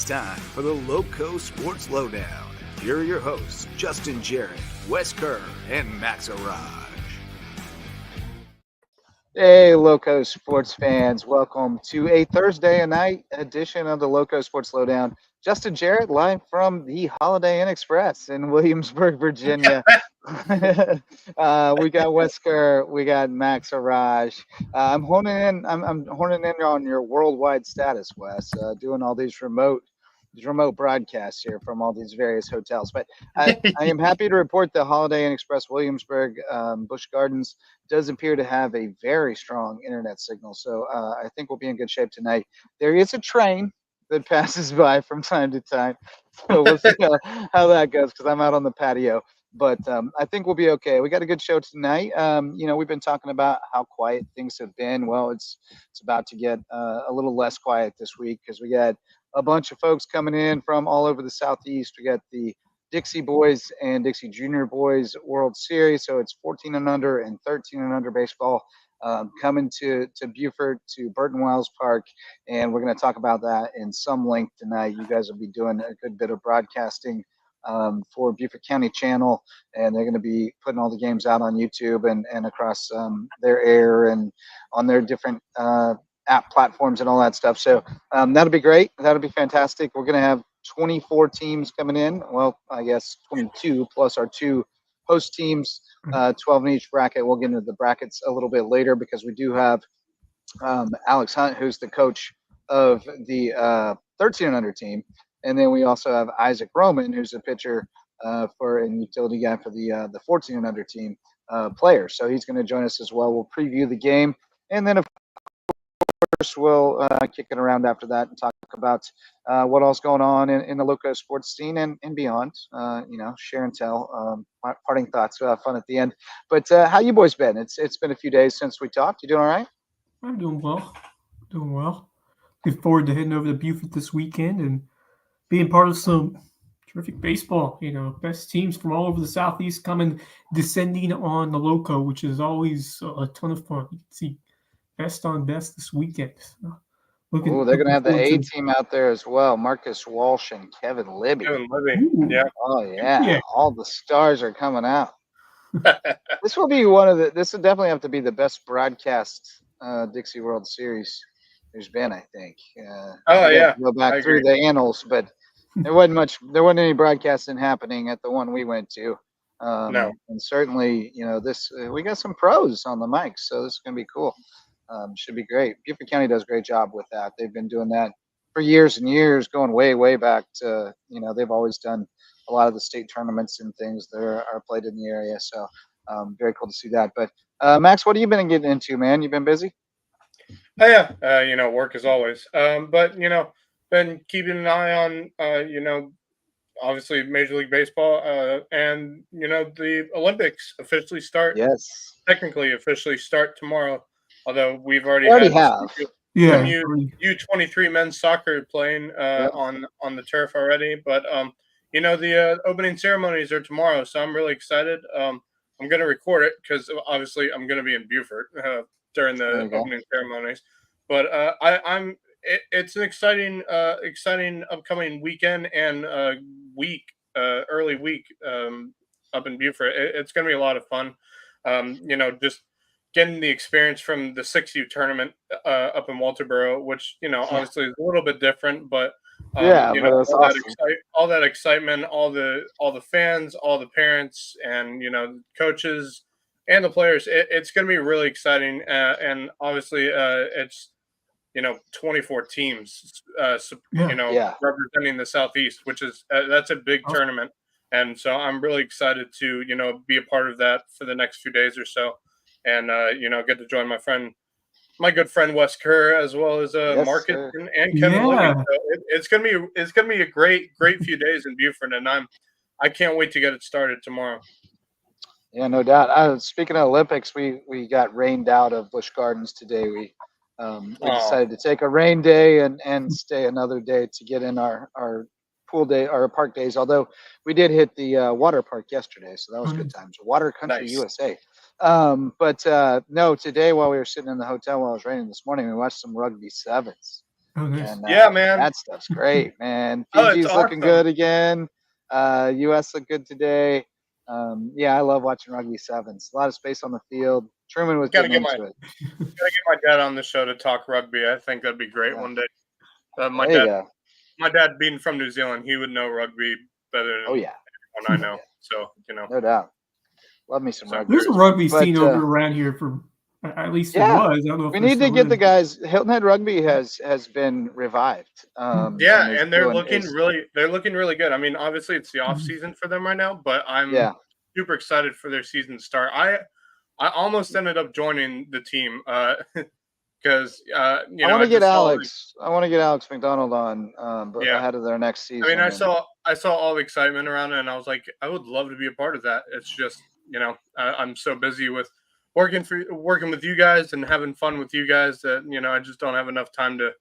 It's time for the Lowco Sports Lowdown. Here are your hosts, Justin Jarrett, Wes Kerr, and Max Arraj. Hey, Lowco Sports fans. Welcome to a Thursday night edition of the Lowco Sports Lowdown. Justin Jarrett, live from the Holiday Inn Express in Williamsburg, Virginia. We got Wes Kerr. We got Max Arraj. I'm honing in on your worldwide status, Wes, doing all these remote broadcasts here from all these various hotels. But I am happy to report the Holiday Inn Express Williamsburg Busch Gardens does appear to have a very strong internet signal. So I think we'll be in good shape tonight. There is a train that passes by from time to time. So we'll see how that goes because I'm out on the patio. But I think we'll be okay. We got a good show tonight. We've been talking about how quiet things have been. Well, it's about to get a little less quiet this week because we got a bunch of folks coming in from all over the Southeast. We got the Dixie boys and Dixie junior boys World Series. So it's 14 and under and 13 and under baseball coming to Beaufort, to Burton Wells Park. And we're going to talk about that in some length tonight. You guys will be doing a good bit of broadcasting for Beaufort County channel, and they're going to be putting all the games out on YouTube and across their air and on their different app platforms and all that stuff. So that'll be great. That'll be fantastic. We're going to have 24 teams coming in. Well, I guess 22 plus our two host teams, 12 in each bracket. We'll get into the brackets a little bit later because we do have Alex Hunt, who's the coach of the 13 and under team. And then we also have Isaac Roman, who's a pitcher and utility guy for the 14 and under team player. So he's going to join us as well. We'll preview the game. And then, of course, we'll kick it around after that and talk about what else going on in the Lowco sports scene and beyond. Share and tell, parting thoughts, fun at the end. But how you boys been? It's been a few days since we talked. You doing all right? I'm doing well. Looking forward to heading over to Beaufort this weekend and being part of some terrific baseball. Best teams from all over the Southeast descending on the Lowco, which is always a ton of fun. You can see best on best this weekend. They're going to have the A team out there as well. Marcus Walsh and Kevin Libby. Yeah. Oh, yeah. All the stars are coming out. This will be this will definitely have to be the best broadcast Dixie World Series there's been, I think. Go back through the annals, but there wasn't any broadcasting happening at the one we went to. No. And certainly, we got some pros on the mics, so this is going to be cool. Should be great. Beaufort County does a great job with that. They've been doing that for years and years, going way, way back to, they've always done a lot of the state tournaments and things that are played in the area. So very cool to see that. But Max, what have you been getting into, man? You been busy? Oh, yeah. Work as always. But, been keeping an eye on, obviously Major League Baseball and, the Olympics officially start. Yes. Technically officially start tomorrow, although we've already have. Some U23 men's soccer playing on the turf already. But, the opening ceremonies are tomorrow, so I'm really excited. I'm going to record it because obviously I'm going to be in Beaufort during the opening ceremonies. But it's an exciting upcoming weekend and early week up in Beaufort. It's going to be a lot of fun. Just getting the experience from the 6U tournament up in Walterboro, which, obviously is a little bit different, but but it's awesome. All that excitement, all the fans, all the parents, and coaches and the players. It's going to be really exciting, and obviously it's 24 teams, representing the Southeast, which is that's a big tournament, and so I'm really excited to be a part of that for the next few days or so, and get to join my good friend Wes Kerr, as well as Marcus and Kevin Libby. So it's gonna be a great few days in Beaufort, and I can't wait to get it started tomorrow. Yeah, no doubt. Speaking of Olympics, we got rained out of Busch Gardens today. We decided to take a rain day and stay another day to get in our pool day, our park days. Although we did hit the water park yesterday, so that was good times. Water Country, USA. But no, today while we were sitting in the hotel while it was raining this morning, we watched some rugby sevens. Oh, nice. And, Yeah, man. That stuff's great, man. Oh, it's Fiji's looking awesome. good again. U.S. looked good today. Yeah, I love watching rugby sevens. A lot of space on the field. Truman was Gotta getting get into it. Gotta get my dad on the show to talk rugby. I think that'd be great Yeah. one day. There you go. My dad being from New Zealand, he would know rugby better than Oh, yeah. anyone I know. So, No doubt. Love me some rugby. There's a rugby But, scene over around here for at least yeah, it was. I don't know if we there need to still get the is. guys. Hilton Head Rugby has been revived. yeah, is and they're doing- looking is- really good. I mean, obviously it's the off season for them right now, but I'm Yeah. super excited for their season to start. I almost ended up joining the team because I want to get Alex. I want to get Alex McDonald on, but Yeah. ahead of their next season. I mean, I saw all the excitement around it, and I was like, I would love to be a part of that. It's just, I'm so busy with working with you guys and having fun with you guys that I just don't have enough time to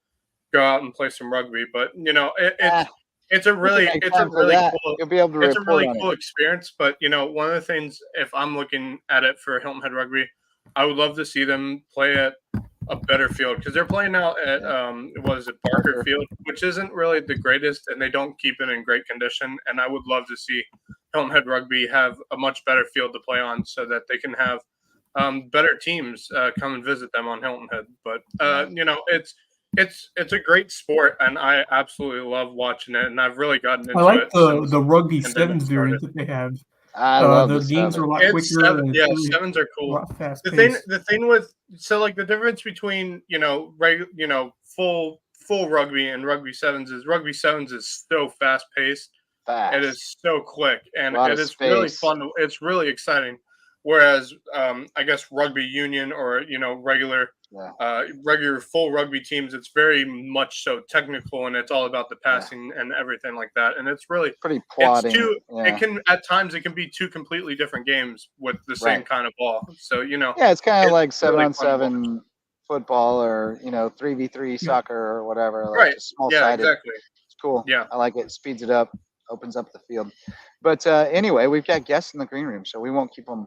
go out and play some rugby. But it's a really cool. You'll be able to It's a report really on cool it. experience. But one of the things, if I'm looking at it for Hilton Head Rugby, I would love to see them play at a better field because they're playing out at Barker Field, which isn't really the greatest, and they don't keep it in great condition. And I would love to see Hilton Head Rugby have a much better field to play on, so that they can have better teams come and visit them on Hilton Head. But it's a great sport, and I absolutely love watching it. And I've really gotten into I like it. the rugby sevens variant that they have. I love the the games are a lot quicker. Sevens are cool. The thing with the difference between full rugby and rugby sevens is so fast paced. It is so quick, and it is really fun. It's really exciting. Whereas I guess rugby union or regular full rugby teams, it's very much so technical, and it's all about the passing and everything like that. And it's really pretty plotting. It can at times it can be two completely different games with the same kind of ball. So it's kind of like 7-on-7 really football or 3v3 soccer or whatever. Like right. Small sided. Exactly. It's cool. Yeah. I like it. Speeds it up. Opens up the field. But anyway, we've got guests in the green room, so we won't keep them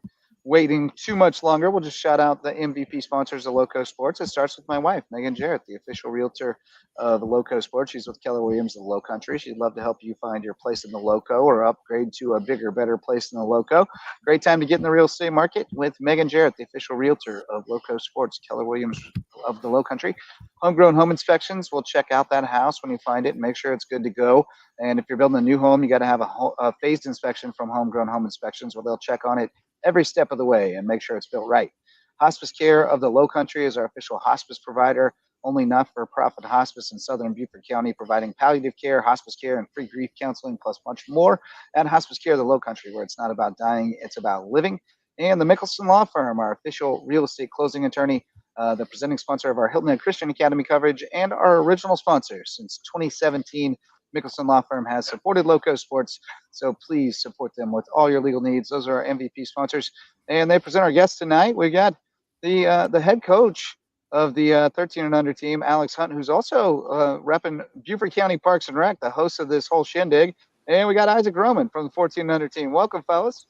waiting too much longer. We'll just shout out the MVP sponsors of LowcoSports. It starts with my wife, Megan Jarrett, the official realtor of LowcoSports. She's with Keller Williams of the Low Country. She'd love to help you find your place in the Lowco or upgrade to a bigger, better place in the Lowco. Great time to get in the real estate market with Megan Jarrett, the official realtor of LowcoSports, Keller Williams of the Low Country. Homegrown home inspections. We'll check out that house when you find it and make sure it's good to go. And if you're building a new home, you got to have a phased inspection from Homegrown Home Inspections, where they'll check on it every step of the way and make sure it's built right. Hospice Care of the Low Country is our official hospice provider, only not-for-profit hospice in southern Beaufort County, providing palliative care, hospice care, and free grief counseling, plus much more. And Hospice Care of the Low Country, where it's not about dying, it's about living. And the Mickelson Law Firm, our official real estate closing attorney, the presenting sponsor of our Hilton Head Christian Academy coverage, and our original sponsor since 2017. Mickelson Law Firm has supported LowcoSports, so please support them with all your legal needs. Those are our MVP sponsors, and they present our guests tonight. We got the head coach of the 13 and under team, Alex Hunt, who's also repping Beaufort County Parks and Rec, the host of this whole shindig, and we got Isaac Roman from the 14 and under team. Welcome, fellas.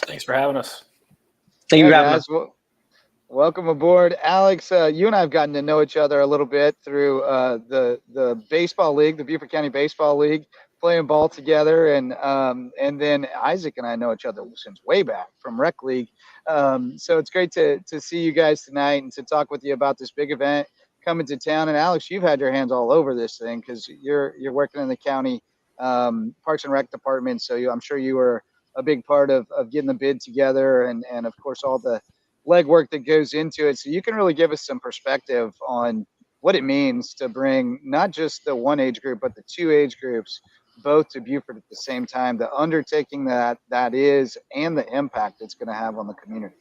Thanks for having us. Thank you for having us. Welcome aboard, Alex. You and I have gotten to know each other a little bit through the baseball league, the Beaufort County Baseball League, playing ball together, and then Isaac and I know each other since way back from Rec League. So it's great to see you guys tonight and to talk with you about this big event coming to town. And Alex, you've had your hands all over this thing because you're working in the county Parks and Rec department. So I'm sure you were a big part of getting the bid together and of course all the legwork that goes into it. So you can really give us some perspective on what it means to bring not just the one age group, but the two age groups both to Beaufort at the same time, the undertaking that is, and the impact it's going to have on the community.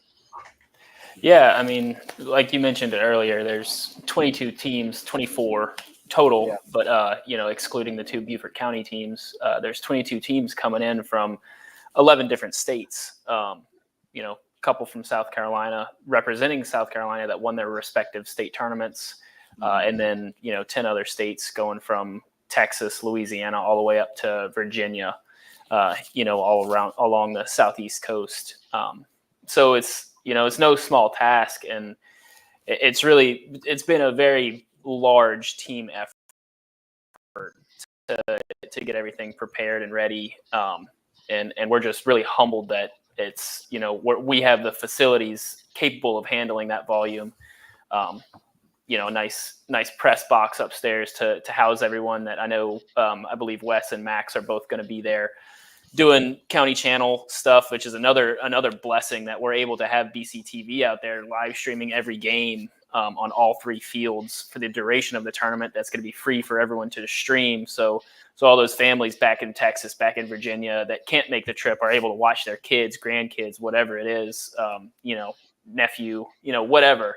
Yeah, I mean, like you mentioned earlier, there's 22 teams, 24 total, but excluding the two Beaufort County teams, there's 22 teams coming in from 11 different states. Couple from South Carolina representing South Carolina that won their respective state tournaments. And then, 10 other states going from Texas, Louisiana, all the way up to Virginia, all around along the Southeast coast. So it's no small task. And it's been a very large team effort to get everything prepared and ready. And we're just really humbled that it's, we have the facilities capable of handling that volume. Nice press box upstairs to house everyone that I know. I believe Wes and Max are both going to be there doing county channel stuff, which is another blessing that we're able to have BCTV out there live streaming every game on all 3 fields for the duration of the tournament. That's going to be free for everyone to stream. So all those families back in Texas, back in Virginia that can't make the trip are able to watch their kids, grandkids, whatever it is, nephew, whatever.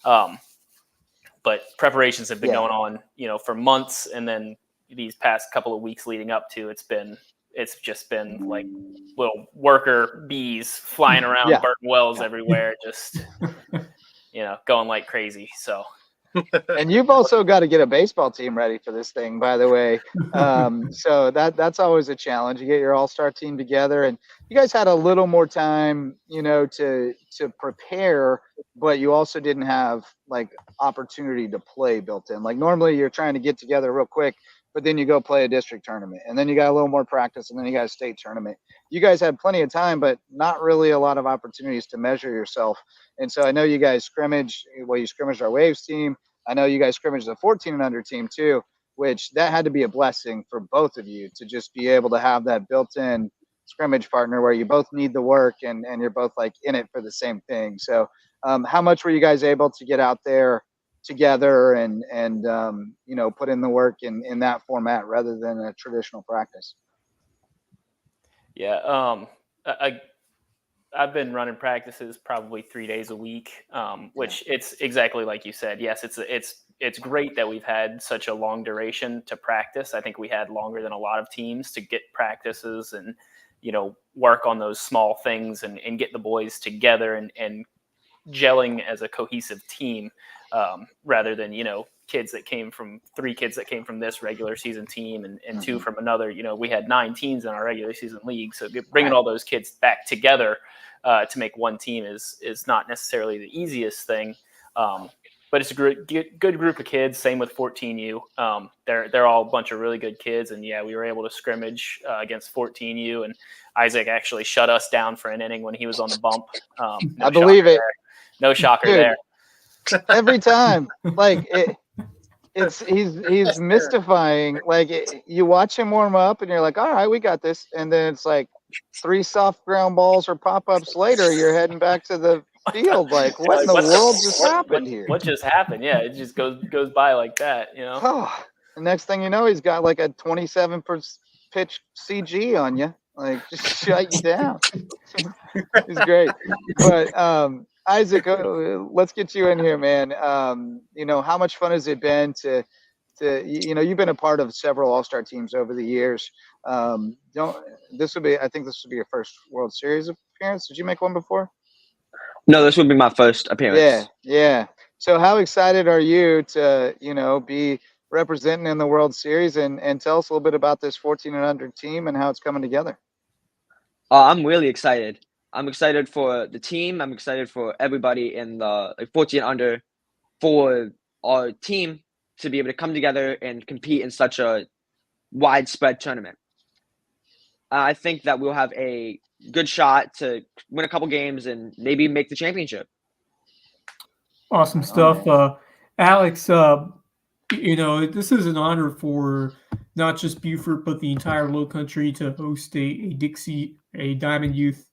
But preparations have been going on, for months. And then these past couple of weeks leading up to, it's just been like little worker bees flying around burning wells everywhere, just, going like crazy. So. And you've also got to get a baseball team ready for this thing, by the way. So that's always a challenge. You get your all-star team together, and you guys had a little more time, to prepare, but you also didn't have like opportunity to play built in. Like normally you're trying to get together real quick, but then you go play a district tournament, and then you got a little more practice, and then you got a state tournament. You guys had plenty of time, but not really a lot of opportunities to measure yourself. And so I know you guys scrimmaged our Waves team. I know you guys scrimmaged the 14 and under team too, which that had to be a blessing for both of you to just be able to have that built-in scrimmage partner where you both need the work and you're both like in it for the same thing. So how much were you guys able to get out there together and put in the work in that format rather than a traditional practice? Yeah. I've been running practices probably 3 days a week, which it's exactly like you said. Yes, it's great that we've had such a long duration to practice. I think we had longer than a lot of teams to get practices and, work on those small things and get the boys together and gelling as a cohesive team, rather than, 3 kids that came from this regular season team and 2 from another. We had 9 teams in our regular season league. So bringing all those kids back together to make one team is not necessarily the easiest thing. But it's a good group of kids. Same with 14U. They're all a bunch of really good kids. And we were able to scrimmage against 14U, and Isaac actually shut us down for an inning when he was on the bump. I believe it. No shocker there. Every time, like he's mystifying. Like you watch him warm up, and you're like, all right, we got this. And then it's like 3 soft ground balls or pop-ups later, you're heading back to the field. Like, what in the world just happened here? What just happened? Yeah, it just goes by like that, Oh, the next thing you know, he's got like a 27 pitch CG on you. Like, just shut you down. He's great. But Isaac, let's get you in here, man. How much fun has it been to you've been a part of several all-star teams over the years. I think this would be your first World Series appearance. Did you make one before? No, this would be my first appearance. Yeah. So how excited are you to, be representing in the World Series and tell us a little bit about this 14 and under team and how it's coming together? I'm really excited. I'm excited for the team. I'm excited for everybody in the 14 under, for our team to be able to come together and compete in such a widespread tournament. I think that we'll have a good shot to win a couple games and maybe make the championship. Awesome stuff. Alex, this is an honor for not just Beaufort, but the entire Low Country to host a Dixie, a Diamond Youth.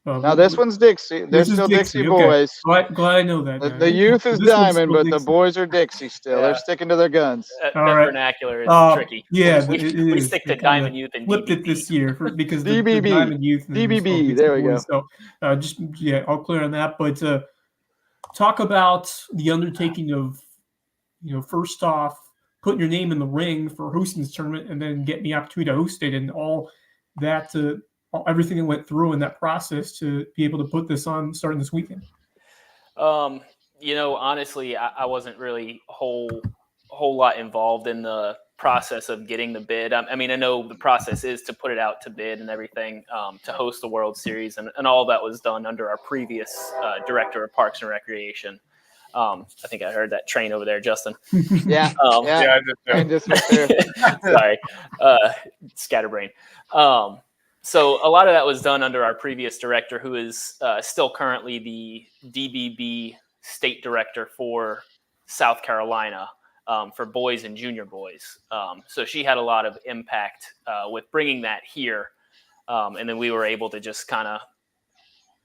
Now this one's Dixie. They're still Dixie boys. Okay. Glad I know that. The youth is Diamond, but the boys are Dixie still. They're sticking to their guns. That vernacular is tricky. Yeah, we stick to Diamond Youth and flipped DBB. It this year because DBB. the Diamond Youth. DBB. There we go. So all clear on that. But talk about the undertaking of, first off, putting your name in the ring for hosting this tournament, and then getting the opportunity to host it, and all that, everything that went through in that process to be able to put this on starting this weekend. Honestly, I wasn't really a whole lot involved in the process of getting the bid. I mean, I know the process is to put it out to bid and everything, to host the World Series, and all that was done under our previous director of Parks and Recreation. I think I heard that train over there, Justin. Yeah. Yeah, I did too. And just went there. Sorry, scatterbrain. So a lot of that was done under our previous director, who is still currently the DBB state director for South Carolina for boys and junior boys. So she had a lot of impact with bringing that here. And then we were able to just kind of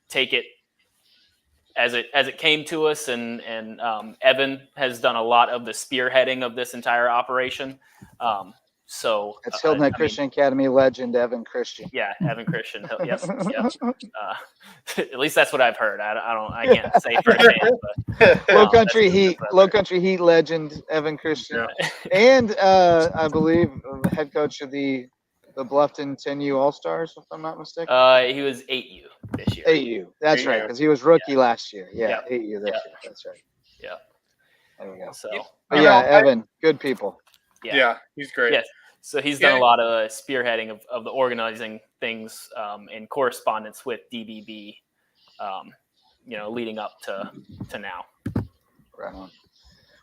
take it as it came to us, and Evan has done a lot of the spearheading of this entire operation. So That's Hilton Head Christian Academy legend Evan Christian. Yeah, Evan Christian. Yes. At least that's what I've heard. I can't say firsthand. But, Low Country Heat legend Evan Christian, and I believe head coach of the Bluffton 10U All Stars, if I'm not mistaken. He was 8U this year. 8U, that's 8U. Right, because he was rookie last year. Yeah, 8U this year. That's right. Yeah. There we go. So, Evan, good people. Yeah, he's great. Yes. So he's done a lot of spearheading of the organizing things in correspondence with DBB, leading up to now. Right on.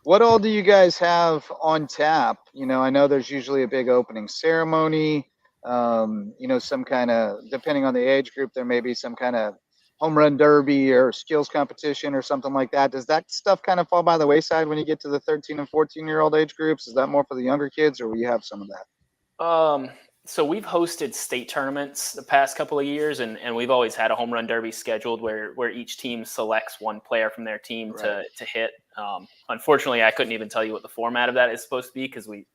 What all do you guys have on tap? I know there's usually a big opening ceremony. Some kind of, depending on the age group, there may be some kind of home run derby or skills competition or something like that. Does that stuff kind of fall by the wayside when you get to the 13 and 14-year-old age groups? Is that more for the younger kids, or will you have some of that? So we've hosted state tournaments the past couple of years, and we've always had a home run derby scheduled where each team selects one player from their team to hit. Unfortunately, I couldn't even tell you what the format of that is supposed to be, because we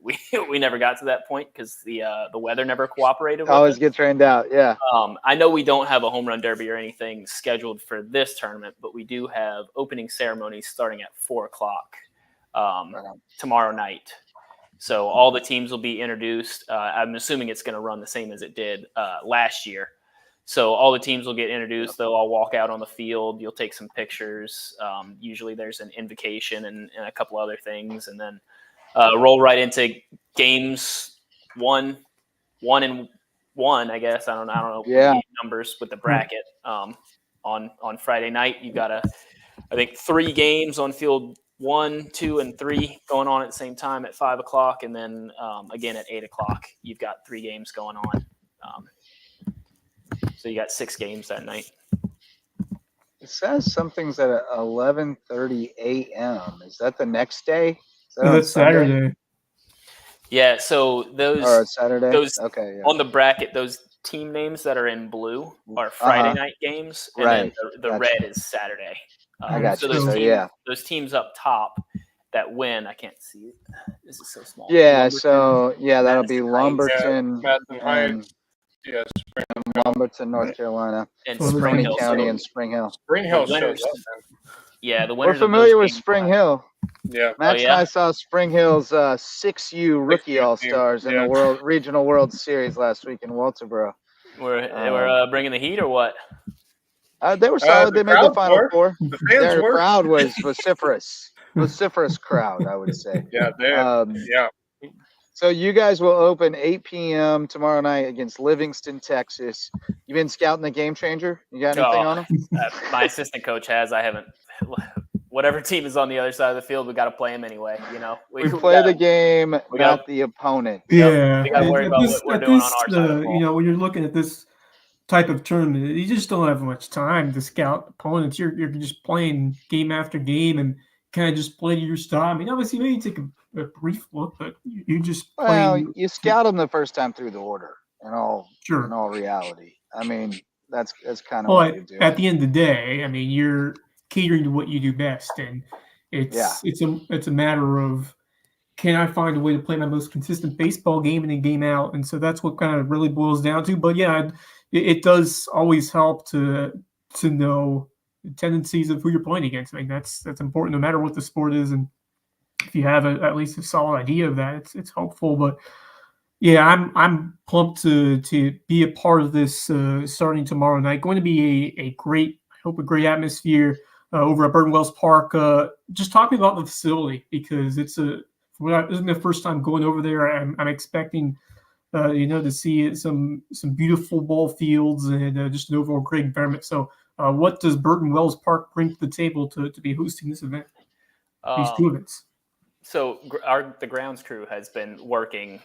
never got to that point because the weather never cooperated. Always get trained out, yeah. I know we don't have a home run derby or anything scheduled for this tournament, but we do have opening ceremonies starting at 4:00 tomorrow night. So all the teams will be introduced. I'm assuming it's going to run the same as it did last year. So all the teams will get introduced. They'll all walk out on the field. You'll take some pictures. Usually there's an invocation and a couple other things, and then roll right into games one and one. I guess I don't know numbers with the bracket. On Friday night, you got I think 3 games on field 1, 2, and 3 going on at the same time at 5:00, and then again at 8:00. You've got 3 games going on. So you got 6 games that night. It says something's at 11:30 a.m. Is that the next day? That's Saturday. Yeah. So those Saturday. On the bracket, those team names that are in blue are Friday night games, and then the red is Saturday. I got so you. Those teams up top that win, I can't see it. This is so small. Yeah, that'll be Lumberton, Lumberton, North Carolina, and Spring Hill County, and Spring Hill. Spring Hill shows up. Yeah, the winners. We're familiar with Spring Hill. Yeah, Max and I saw Spring Hill's 6U rookie All-Stars in the Regional World Series last week in Walterboro. We're bringing the heat or what? They were solid. They made the Final Four. The crowd was vociferous crowd, I would say. Yeah, So you guys will open 8 p.m. tomorrow night against Livingston, Texas. You been scouting the game changer? You got anything on them? My assistant coach has. I haven't. Whatever team is on the other side of the field, we got to play them anyway. We play the game, not the opponent. Yeah, we got to worry about what we're doing on our side of the ball. When you're looking at this type of tournament, you just don't have much time to scout opponents. You're just playing game after game and kind of just play to your style. I mean, obviously, maybe you take a brief look, but you just play. Well, you scout them the first time through the order. In all reality, I mean, that's kind of what you do. At the end of the day, I mean, you're catering to what you do best, and it's a matter of, can I find a way to play my most consistent baseball game in and game out? And so that's what kind of really boils down to. But yeah, it does always help to know the tendencies of who you're playing against. I mean, that's important no matter what the sport is, and if you have at least a solid idea of that, it's helpful. But yeah, I'm pumped to be a part of this starting tomorrow night. Going to be a great atmosphere over at Burton Wells Park. Just talking about the facility, because this is my first time going over there. I'm expecting to see some beautiful ball fields and just an overall great environment. So what does Burton Wells Park bring to the table to be hosting this event? These two events. So the grounds crew has been working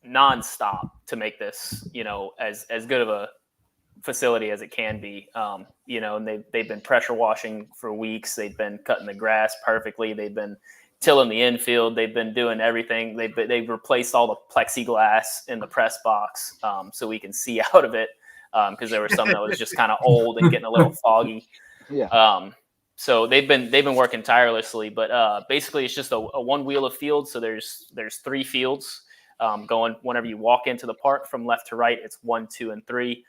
nonstop to make this, as good of a facility as it can be. And they've been pressure washing for weeks. They've been cutting the grass perfectly. They've been tilling the infield. They've been doing everything. They've replaced all the plexiglass in the press box so we can see out of it because there was some that was just kind of old and getting a little foggy. Yeah. So they've been working tirelessly, but basically it's just a one wheel of field. So there's 3 fields going whenever you walk into the park from left to right. It's 1, 2, and 3.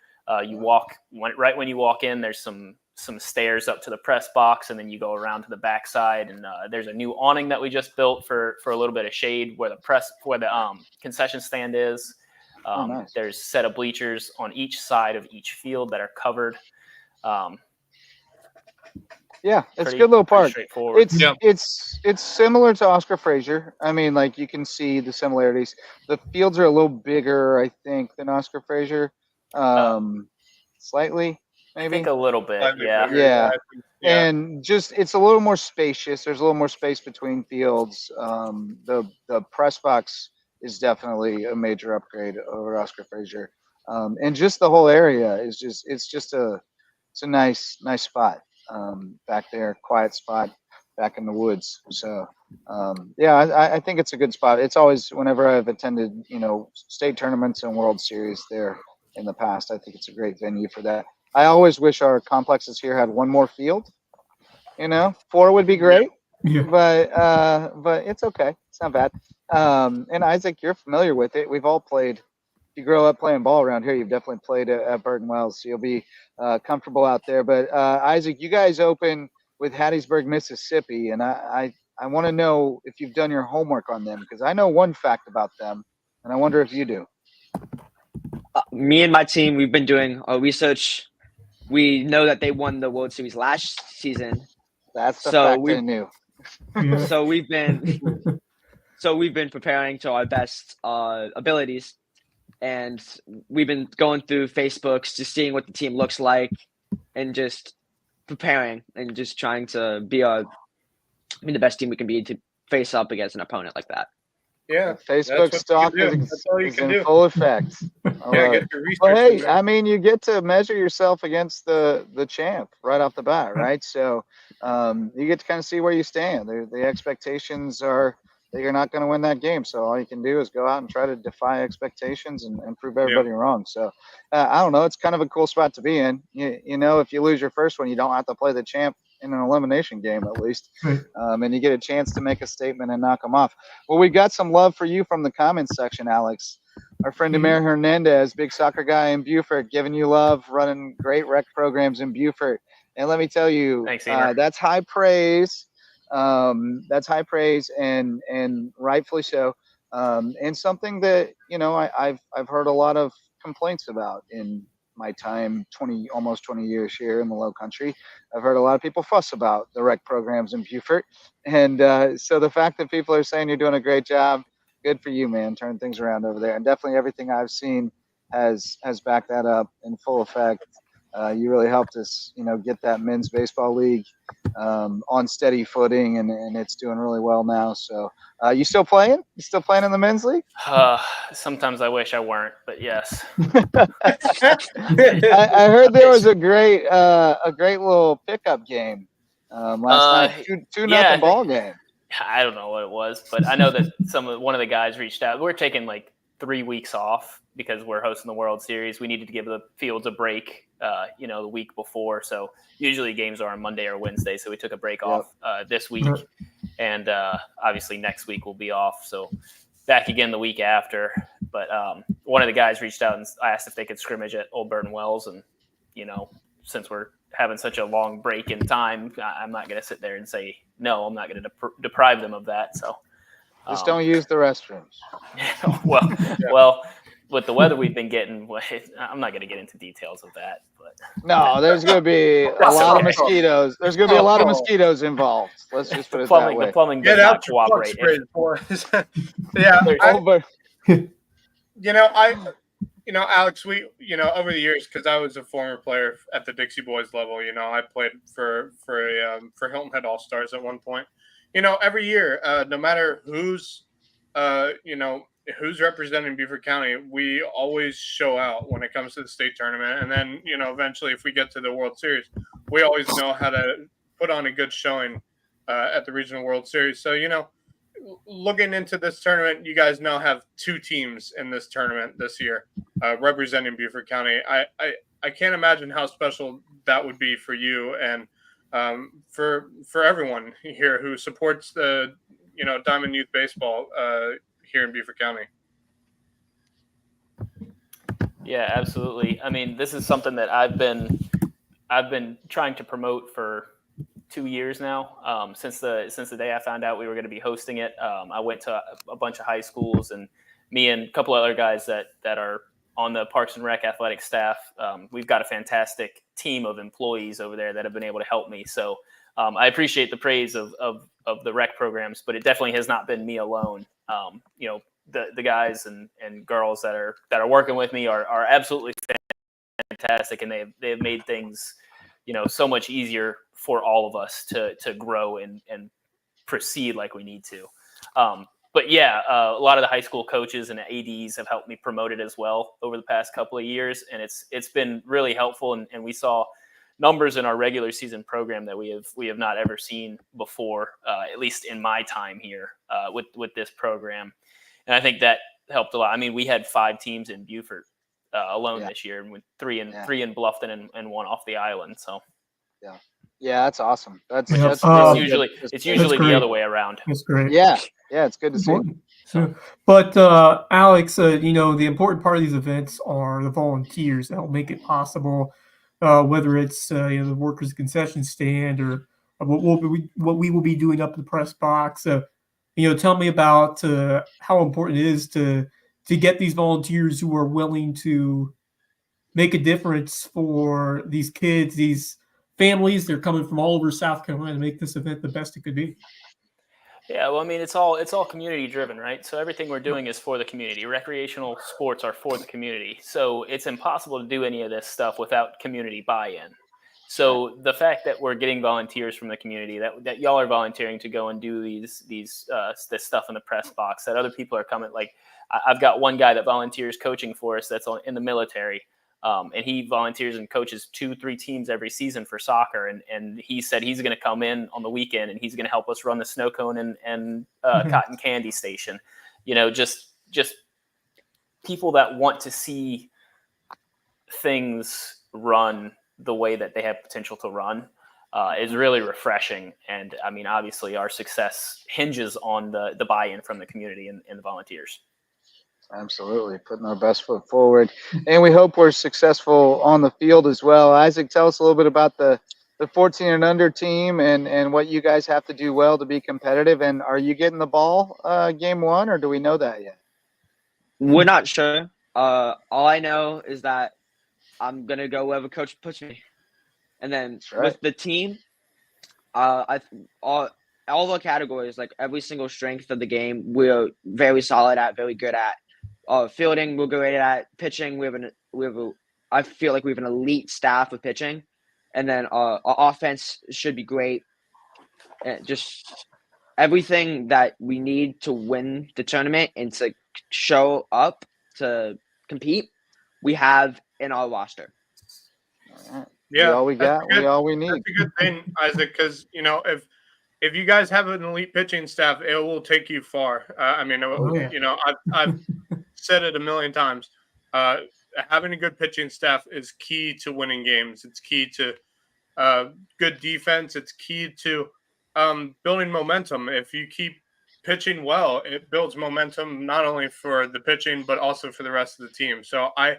You walk right when you walk in. There's some stairs up to the press box, and then you go around to the backside. And there's a new awning that we just built for a little bit of shade where the concession stand is. Nice. There's a set of bleachers on each side of each field that are covered. Yeah, it's a good little park. Straightforward. It's similar to Oscar Frazier. I mean, like you can see the similarities. The fields are a little bigger, I think, than Oscar Frazier. Slightly, maybe. I think a little bit. Yeah. And just it's a little more spacious. There's a little more space between fields. The press box is definitely a major upgrade over Oscar Frazier. And just the whole area is it's a nice spot. Back there, quiet spot back in the woods. So I think it's a good spot. It's always, whenever I've attended state tournaments and World Series there in the past, I think it's a great venue for that. I always wish our complexes here had one more field. 4 would be great. Yeah. But it's okay, it's not bad. And Isaac, you're familiar with it. We've all played. If you grow up playing ball around here, you've definitely played at Burton Wells, so you'll be comfortable out there. But Isaac, you guys open with Hattiesburg, Mississippi, and I want to know if you've done your homework on them, because I know one fact about them, and I wonder if you do. Me and my team, we've been doing our research. We know that they won the World Series last season. That's the fact I knew. Yeah. So we've been preparing to our best abilities. And we've been going through Facebooks, just seeing what the team looks like and just preparing and just trying to be the best team we can be to face up against an opponent like that. Yeah. Facebook stock is in full effect. Get your research. Well, hey, I mean, you get to measure yourself against the champ right off the bat, right? So you get to kind of see where you stand. The expectations are that you're not going to win that game. So all you can do is go out and try to defy expectations and prove everybody wrong. So I don't know. It's kind of a cool spot to be in. If you lose your first one, you don't have to play the champ in an elimination game at least. And you get a chance to make a statement and knock them off. Well, we got some love for you from the comments section, Alex. Our friend Amir Hernandez, big soccer guy in Beaufort, giving you love, running great rec programs in Beaufort. And let me tell you, thanks, that's high praise. That's high praise and rightfully so. And something that, I've heard a lot of complaints about in my time, almost 20 years here in the Low Country. I've heard a lot of people fuss about the rec programs in Beaufort. And so the fact that people are saying you're doing a great job, good for you, man, turning things around over there. And definitely everything I've seen has backed that up in full effect. You really helped us, get that men's baseball league on steady footing, and it's doing really well now. So you still playing? You still playing in the men's league? Sometimes I wish I weren't, but yes. I heard there was a great little pickup game last night, 2-0 ball game. I don't know what it was, but I know that one of the guys reached out. We're taking like 3 weeks off because we're hosting the World Series. We needed to give the fields a break, the week before. So usually games are on Monday or Wednesday. So we took a break off this week, and obviously next week we'll be off. So back again the week after. But one of the guys reached out and asked if they could scrimmage at Old Burton Wells, and since we're having such a long break in time, I'm not going to sit there and say no. I'm not going to deprive them of that. So just don't use the restrooms. Well, with the weather we've been getting, I'm not going to get into details of that. But no, there's going to be a lot of mosquitoes. There's going to be a lot of mosquitoes involved. Let's just put it that way. The plumbing does not cooperate. Alex, we, over the years, because I was a former player at the Dixie Boys level, I played for Hilton Head All Stars at one point. Every year, no matter who's representing Beaufort County, we always show out when it comes to the state tournament. And then, eventually, if we get to the World Series, we always know how to put on a good showing at the Regional World Series. So, looking into this tournament, you guys now have 2 teams in this tournament this year representing Beaufort County. I can't imagine how special that would be for you and for everyone here who supports the Diamond Youth Baseball here in Beaufort County. Yeah, absolutely. I mean, this is something that I've been trying to promote for 2 years now. Since the day I found out we were going to be hosting it, I went to a bunch of high schools, and me and a couple other guys that are on the Parks and Rec athletic staff. We've got a fantastic team of employees over there that have been able to help me. So I appreciate the praise of the rec programs, but it definitely has not been me alone. The guys and girls that are working with me are absolutely fantastic, and they have made things so much easier for all of us to grow and proceed like we need to. But yeah, a lot of the high school coaches and ADs have helped me promote it as well over the past couple of years, and it's been really helpful. And we saw numbers in our regular season program that we have not ever seen before, at least in my time here with this program. And I think that helped a lot. I mean, we had 5 teams in Beaufort alone this year, and with 3 in Bluffton and 1 off the island. So yeah, that's awesome. That's it's usually the other way around. That's great. Yeah, it's good to see. So, but Alex, the important part of these events are the volunteers that will make it possible. Whether it's the workers' concession stand or what we will be doing up in the press box. Tell me about how important it is to get these volunteers who are willing to make a difference for these kids, these families. They're coming from all over South Carolina to make this event the best it could be. Yeah, well, I mean, it's all community driven, right? So everything we're doing is for the community. Recreational sports are for the community. So it's impossible to do any of this stuff without community buy-in. So the fact that we're getting volunteers from the community, that y'all are volunteering to go and do this stuff in the press box, that other people are coming. Like I've got one guy that volunteers coaching for us that's in the military. And he volunteers and coaches 2-3 teams every season for soccer. And he said he's going to come in on the weekend and he's going to help us run the snow cone and cotton candy station. Just people that want to see things run the way that they have potential to run is really refreshing. And I mean, obviously our success hinges on the buy-in from the community and the volunteers. Absolutely, putting our best foot forward, and we hope we're successful on the field as well. Isaac, tell us a little bit about the 14 and under team and what you guys have to do well to be competitive. And are you getting the ball game 1, or do we know that yet? We're not sure. All I know is that I'm gonna go wherever coach puts me, and then with the team, all the categories, like every single strength of the game, we're very solid at, very good at. Fielding, we're great at. Pitching, I feel like we have an elite staff of pitching, and then our offense should be great. And just everything that we need to win the tournament and to show up to compete, we have in our roster. All right. Yeah, all we got. We all we need. That's a good thing, Isaac, because if you guys have an elite pitching staff, it will take you far. I've said it a million times. Having a good pitching staff is key to winning games. It's key to good defense. It's key to building momentum. If you keep pitching well, it builds momentum not only for the pitching but also for the rest of the team. So I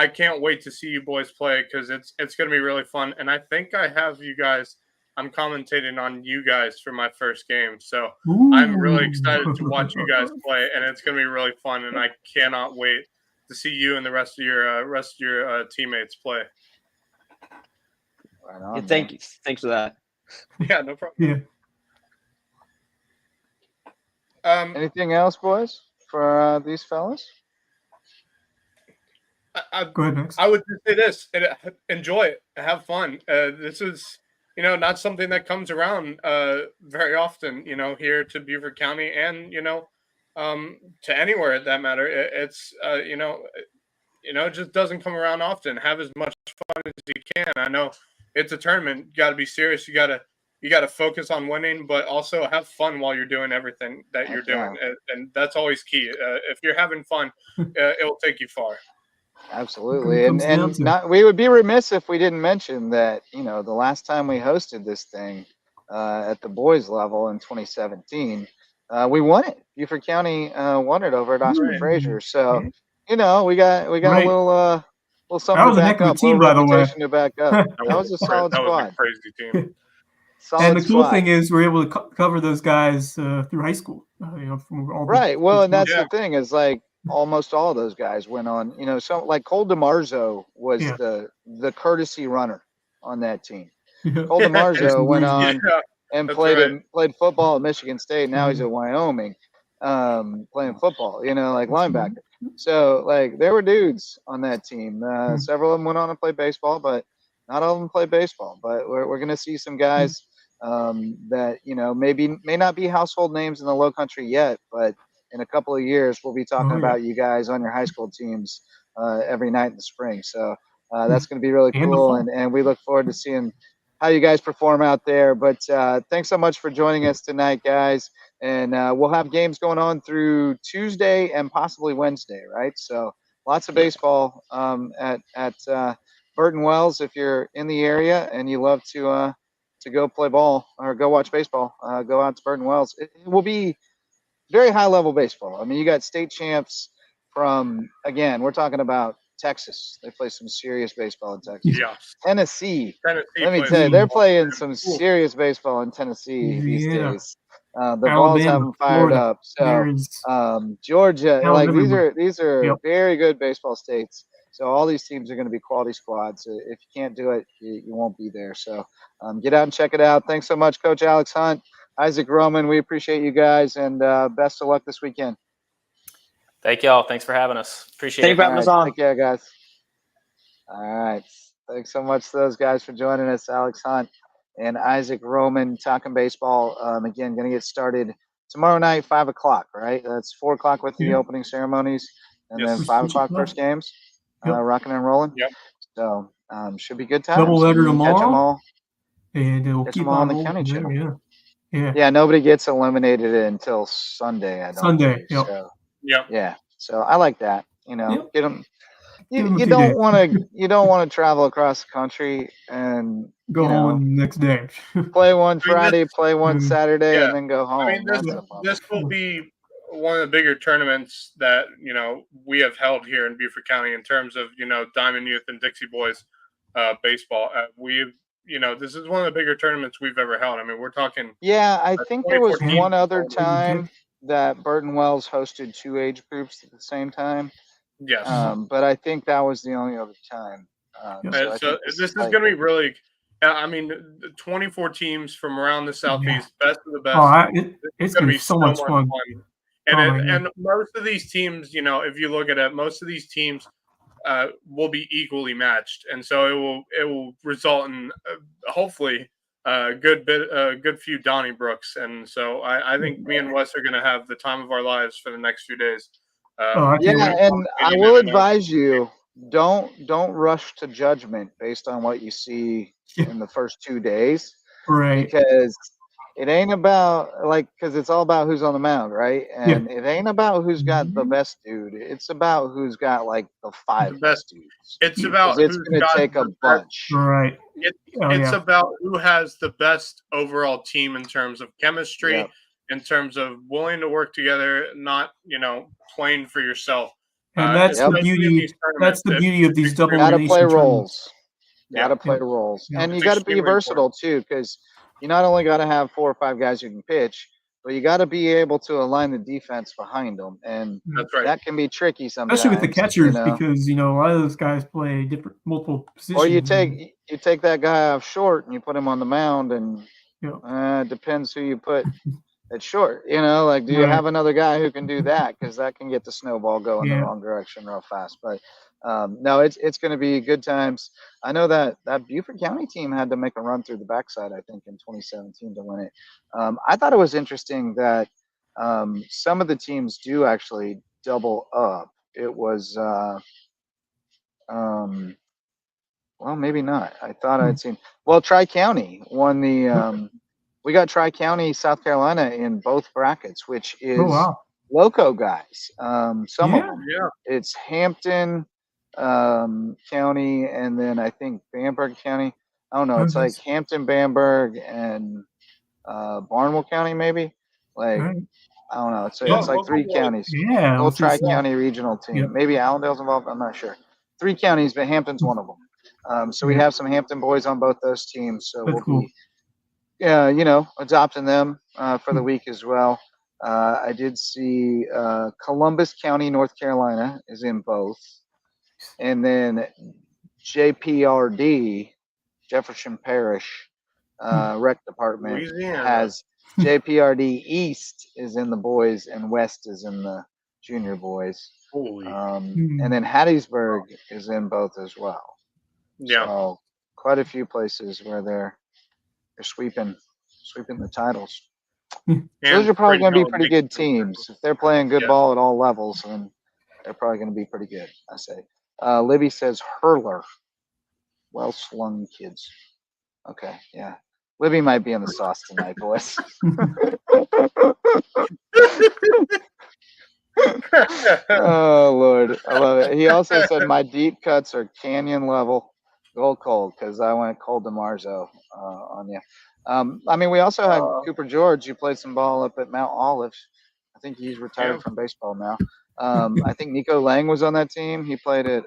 can't wait to see you boys play because it's going to be really fun. And I think I have you guys. I'm commentating on you guys for my first game. So I'm really excited to watch you guys play, and it's going to be really fun. And I cannot wait to see you and the rest of your teammates play. Right on, Thanks for that. Yeah, no problem. Yeah. Anything else, boys, for these fellas? Go ahead, Max. I would just say this: enjoy it, have fun. This is, not something that comes around very often. Here to Beaufort County, and to anywhere at that matter. It's it just doesn't come around often. Have as much fun as you can. I know it's a tournament. You got to be serious. You got to focus on winning, but also have fun while you're doing everything that you're doing, and that's always key. If you're having fun, it will take you far. Absolutely. And we would be remiss if we didn't mention that, the last time we hosted this thing at the boys level in 2017, we won it. Beaufort County won it over at Oscar Frazier. So, we got a little something to back up, a little reputation to back up. That was a solid squad. That was a crazy team. And the cool thing is we're able to cover those guys through high school. From all right. Well, and that's the thing is like almost all of those guys went on. So like Cole DeMarzo was the courtesy runner on that team. Cole DeMarzo went on and played football at Michigan State. Now he's at Wyoming, playing football. Like linebacker. So like there were dudes on that team. Several of them went on to play baseball, but not all of them play baseball. But we're going to see some guys that may not be household names in the Low Country yet, but in a couple of years we'll be talking about you guys on your high school teams every night in the spring. So that's going to be really cool, and we look forward to seeing how you guys perform out there. But thanks so much for joining us tonight, guys. And we'll have games going on through Tuesday and possibly Wednesday, right? So lots of baseball at Burton Wells. If you're in the area and you love to go play ball or go watch baseball, go out to Burton Wells. It will be very high level baseball. I mean, you got state champs from, again, we're talking about Texas. They play some serious baseball in Texas. Yeah. Tennessee. Let me tell you, they're playing some serious baseball in Tennessee these days. The balls haven't fired up. So Georgia, these are very good baseball states. So all these teams are going to be quality squads. If you can't do it, you won't be there. So get out and check it out. Thanks so much, Coach Alex Hunt, Isaac Roman. We appreciate you guys, and best of luck this weekend. Thank y'all. Thanks for having us. Appreciate it. Thanks for having us on. Take care, guys. All right. Thanks so much to those guys for joining us, Alex Hunt and Isaac Roman, talking baseball. Again, going to get started tomorrow night, 5 o'clock, right? That's 4 o'clock with the opening ceremonies, and then 5 o'clock first games. Rocking and rolling. Yep. So should be good times. Double letter tomorrow. Catch them all. And it'll keep on the county channel. Yeah. Yeah. Nobody gets eliminated until Sunday. Sunday. Yep. So, yep. Yeah. So I like that. Get them. You don't want to travel across the country and go home next day. Play one Friday, play one Saturday, and then go home. I mean, this will be one of the bigger tournaments that we have held here in Beaufort County in terms of Diamond Youth and Dixie Boys baseball. This is one of the bigger tournaments we've ever held. I mean, we're talking. Yeah, I think there was one other time that Burton Wells hosted 2 age groups at the same time. Yes. But I think that was the only other time. So this is going to be really. I mean, 24 teams from around the Southeast, best of the best. It's going to be so much fun. And most of these teams, if you look at it, most of these teams will be equally matched, and so it will result in hopefully a good few Donnybrooks. And so I think me and Wes are going to have the time of our lives for the next few days. And I will advise you, don't rush to judgment based on what you see in the first 2 days, right? Because it ain't about because it's all about who's on the mound, right? And it ain't about who's got the best dude. It's about who's got the 5 best dudes. It's about it's going to take a bunch, right? It's about who has the best overall team in terms of chemistry, in terms of willing to work together, not playing for yourself. And that's the beauty. That's the beauty of these double. Got to play roles. Got to play roles, and you got to be versatile too, because you not only got to have 4 or 5 guys who can pitch, but you got to be able to align the defense behind them, and that can be tricky sometimes. Especially with the catchers, because a lot of those guys play multiple positions. Or you take that guy off short and you put him on the mound, and it depends who you put it's short. Like, do you Right. have another guy who can do that? Because that can get the snowball going the Yeah. wrong direction real fast. But no, it's going to be good times. I know that Beaufort County team had to make a run through the backside, I think, in 2017 to win it. I thought it was interesting that some of the teams do actually double up. It was, well, maybe not. I thought I'd seen. Well, Tri-County won the. We got Tri-County, South Carolina in both brackets, which is Oh wow. Loco guys. Some of Yeah. them. Yeah. It's Hampton County, and then I think Bamberg County. I don't know. It's like Hampton, Bamberg, and Barnwell County, maybe. Like, Right. I don't know. It's Yeah, like three counties. Yeah. Little I was gonna say, Tri-County regional team. Yep. Maybe Allendale's involved. I'm not sure. 3 counties, but Hampton's one of them. So we Yeah. have some Hampton boys on both those teams. So That's we'll cool. be, adopting them for the week as well. I did see Columbus County, North Carolina is in both. And then JPRD, Jefferson Parish Rec Department Louisiana. has JPRD East is in the boys and West is in the junior boys. Holy. And then Hattiesburg is in both as well. Yeah. So quite a few places where they're sweeping the titles. And Those are probably going to be pretty Dixie. good teams. If they're playing good Yeah. ball at all levels, then they're probably going to be pretty good, I say. Libby says hurler. Well slung kids. Okay, yeah. Libby might be in the sauce tonight, boys. Oh, Lord. I love it. He also said my deep cuts are canyon level, gold cold, because I went cold to Marzo on you. We also had Cooper George, who played some ball up at Mount Olive. I think he's retired from baseball now. I think Nico Lang was on that team. He played at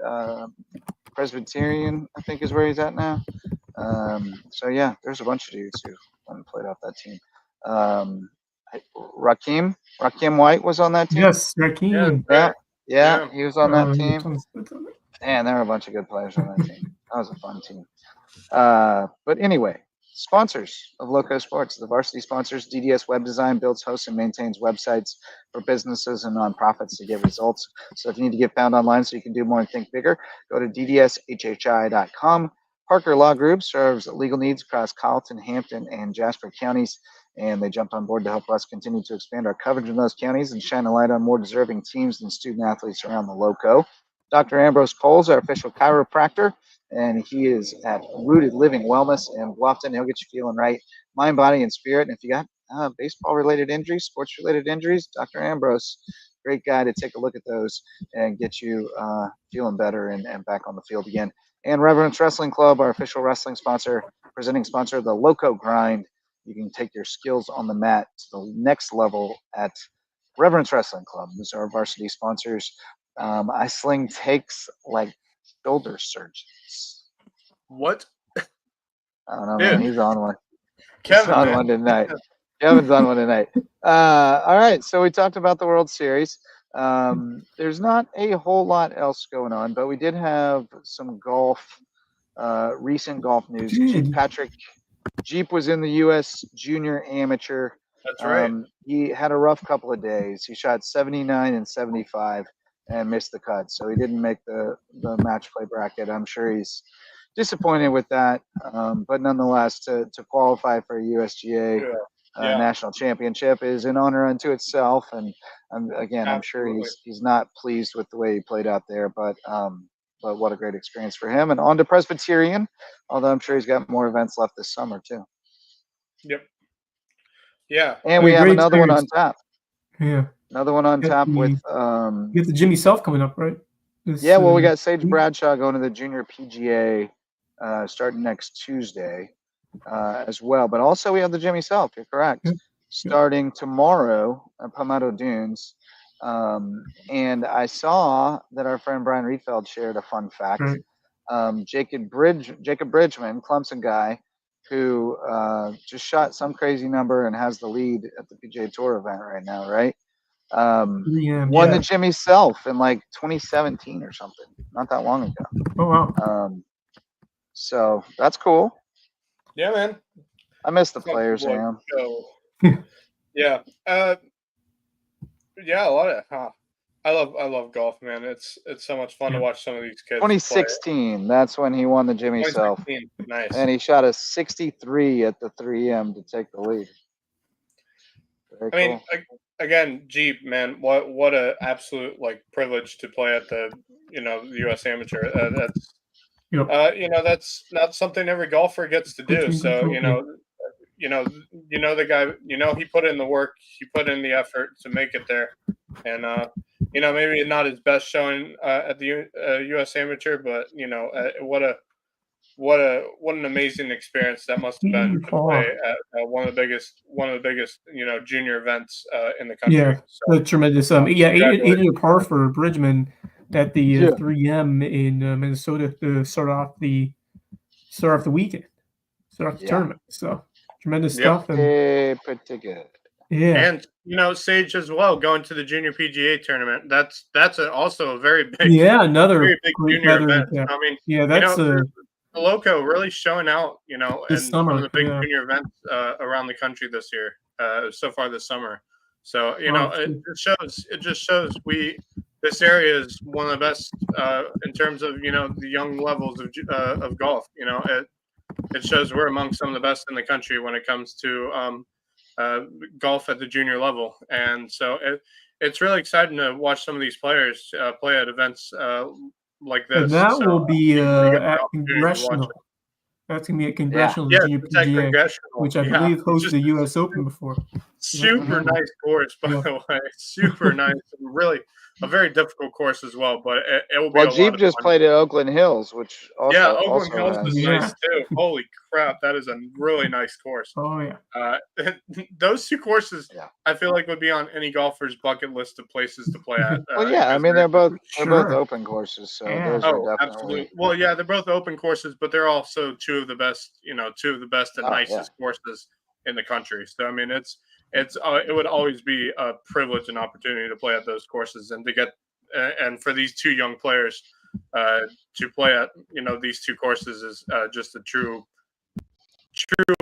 Presbyterian, I think is where he's at now. So, yeah, there's a bunch of dudes who went and played off that team. Rakim White was on that team. Yes, Rakim. Yeah, he was on that team. team. And there were a bunch of good players on that team. That was a fun team. But anyway, sponsors of Loco Sports, the varsity sponsors. DDS Web Design builds, hosts, and maintains websites for businesses and nonprofits to get results. So if you need to get found online so you can do more and think bigger, go to ddshhi.com. Parker Law Group serves legal needs across Colleton, Hampton, and Jasper counties, and they jumped on board to help us continue to expand our coverage in those counties and shine a light on more deserving teams and student athletes around the Loco. Dr. Ambrose Coles, our official chiropractor, and he is at Rooted Living Wellness in Bluffton. He'll get you feeling right, mind, body, and spirit. And if you got baseball-related injuries, sports-related injuries, Dr. Ambrose, great guy to take a look at those and get you feeling better and back on the field again. And Reverence Wrestling Club, our official wrestling sponsor, presenting sponsor of the Loco Grind. You can take your skills on the mat to the next level at Reverence Wrestling Club. These are our varsity sponsors. Iceling takes like shoulder surgeons. What? I don't know, man. He's on one. Kevin, He's on man. one tonight. Kevin's on one tonight. All right, so we talked about the World Series. There's not a whole lot else going on, but we did have some golf, recent golf news. Jeep was in the U.S. Junior Amateur. That's right. He had a rough couple of days. He shot 79 and 75 and missed the cut, so he didn't make the match play bracket. I'm sure he's disappointed with that, but nonetheless, to qualify for a USGA national championship is an honor unto itself. And I'm sure he's not pleased with the way he played out there, but what a great experience for him. And on to Presbyterian, although I'm sure he's got more events left this summer too. Yep. Yeah. And we have another one on tap. Yeah. Another one on tap with you get the Jimmy Self coming up, right? We got Sage Bradshaw going to the Junior PGA starting next Tuesday as well. But also we have the Jimmy Self, you're correct. Starting tomorrow at Palmetto Dunes. And I saw that our friend Brian Riedfeld shared a fun fact. Right. Jacob Bridgman, Clemson guy, who just shot some crazy number and has the lead at the PGA Tour event right now, right? Won the Jimmy Self in like 2017 or something, not that long ago. Oh wow! So that's cool. Yeah, man. I miss the players, man. Yeah. Yeah, a lot of I love golf, man. It's so much fun to watch some of these kids play. 2016, that's when he won the Jimmy Self. 2016, nice. And he shot a 63 at the 3M to take the lead. Very I mean, cool. again, Jeep, man, what a absolute privilege to play at the the U.S. Amateur. That's that's not something every golfer gets to do. So the guy, he put in the work, he put in the effort to make it there, and maybe not his best showing at the U.S. Amateur, but what an amazing experience that must have been to play at one of the biggest junior events in the country. Yeah, so, tremendous. 8 par for Bridgman at the 3M in Minnesota to start off the weekend, start off the tournament. So tremendous stuff. And pretty good. Yeah, and Sage as well going to the Junior PGA tournament. That's also a very big another very big junior event. Yeah. I mean, that's the Lowco really showing out, in this some summer, of the big junior events around the country this year, so far this summer. So it just shows this area is one of the best in terms of the young levels of golf. It shows we're among some of the best in the country when it comes to golf at the junior level, and so it's really exciting to watch some of these players play at events like this. And that so, will be at to Congressional. That's going to be at Congressional, Yeah, Junior it's at PGA, Congressional. which I believe hosted the U.S. Open before. Super nice course, by the way. Super nice. Really a very difficult course as well, but it will be a Jeep lot of just fun. played at Oakland Hills, which also Oakland Hills has, is nice too. Holy crap, that is a really nice course. Oh yeah. Those two courses, I feel like would be on any golfer's bucket list of places to play at. Well, yeah, I mean they're both open courses, so those are definitely. Absolutely. Well, yeah, they're both open courses, but they're also two of the best and nicest courses in the country. So I mean, it would always be a privilege and opportunity to play at those courses, and to get and for these two young players to play at these two courses is just a true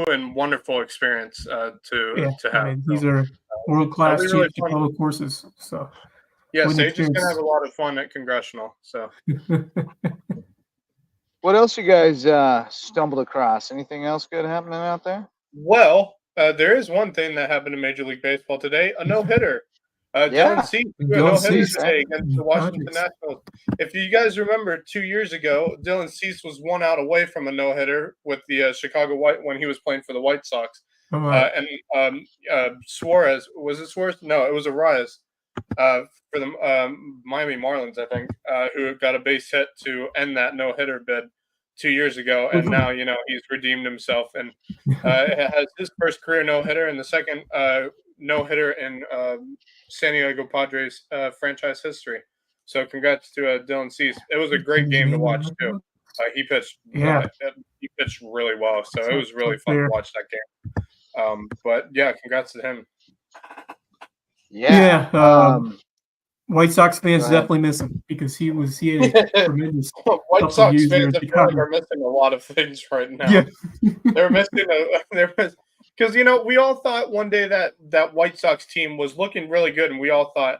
and wonderful experience to have. I mean, these are world-class really diploma courses. So yeah, Sage is gonna have a lot of fun at Congressional. So what else you guys stumbled across? Anything else good happening out there? Well, there is one thing that happened in Major League Baseball today: a no-hitter. Dylan Cease threw a no-hitter today against the Washington Nationals. If you guys remember, 2 years ago, Dylan Cease was 1 out away from a no-hitter with the Chicago White when he was playing for the White Sox. And Suarez, was it Suarez? No, it was Arraj for the Miami Marlins, I think, who got a base hit to end that no-hitter bid 2 years ago, and now he's redeemed himself and has his first career no-hitter and the second no-hitter in San Diego Padres franchise history. So congrats to Dylan Cease. It was a great game to watch too. He pitched he pitched really well, so it was really fun to watch that game. But yeah, congrats to him. White Sox fans definitely miss him because he had a tremendous White Sox fans are missing a lot of things right now. Yeah. They're missing because we all thought one day that White Sox team was looking really good, and we all thought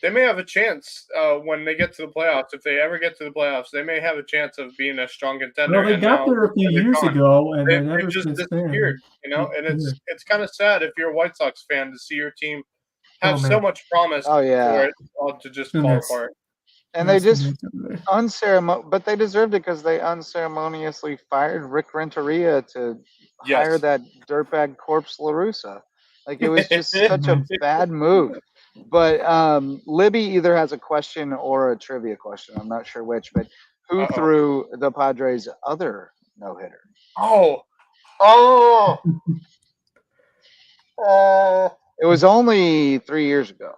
they may have a chance when they get to the playoffs. If they ever get to the playoffs, they may have a chance of being a strong contender. Well, they got there a few years ago, and they never just disappeared. And it's kind of sad if you're a White Sox fan to see your team have so much promise for it all to just fall apart. And they just but they deserved it because they unceremoniously fired Rick Renteria to hire that dirtbag corpse LaRussa. Like, it was just such a bad move. But Libby either has a question or a trivia question. I'm not sure which, but who threw the Padres' other no-hitter? It was only 3 years ago.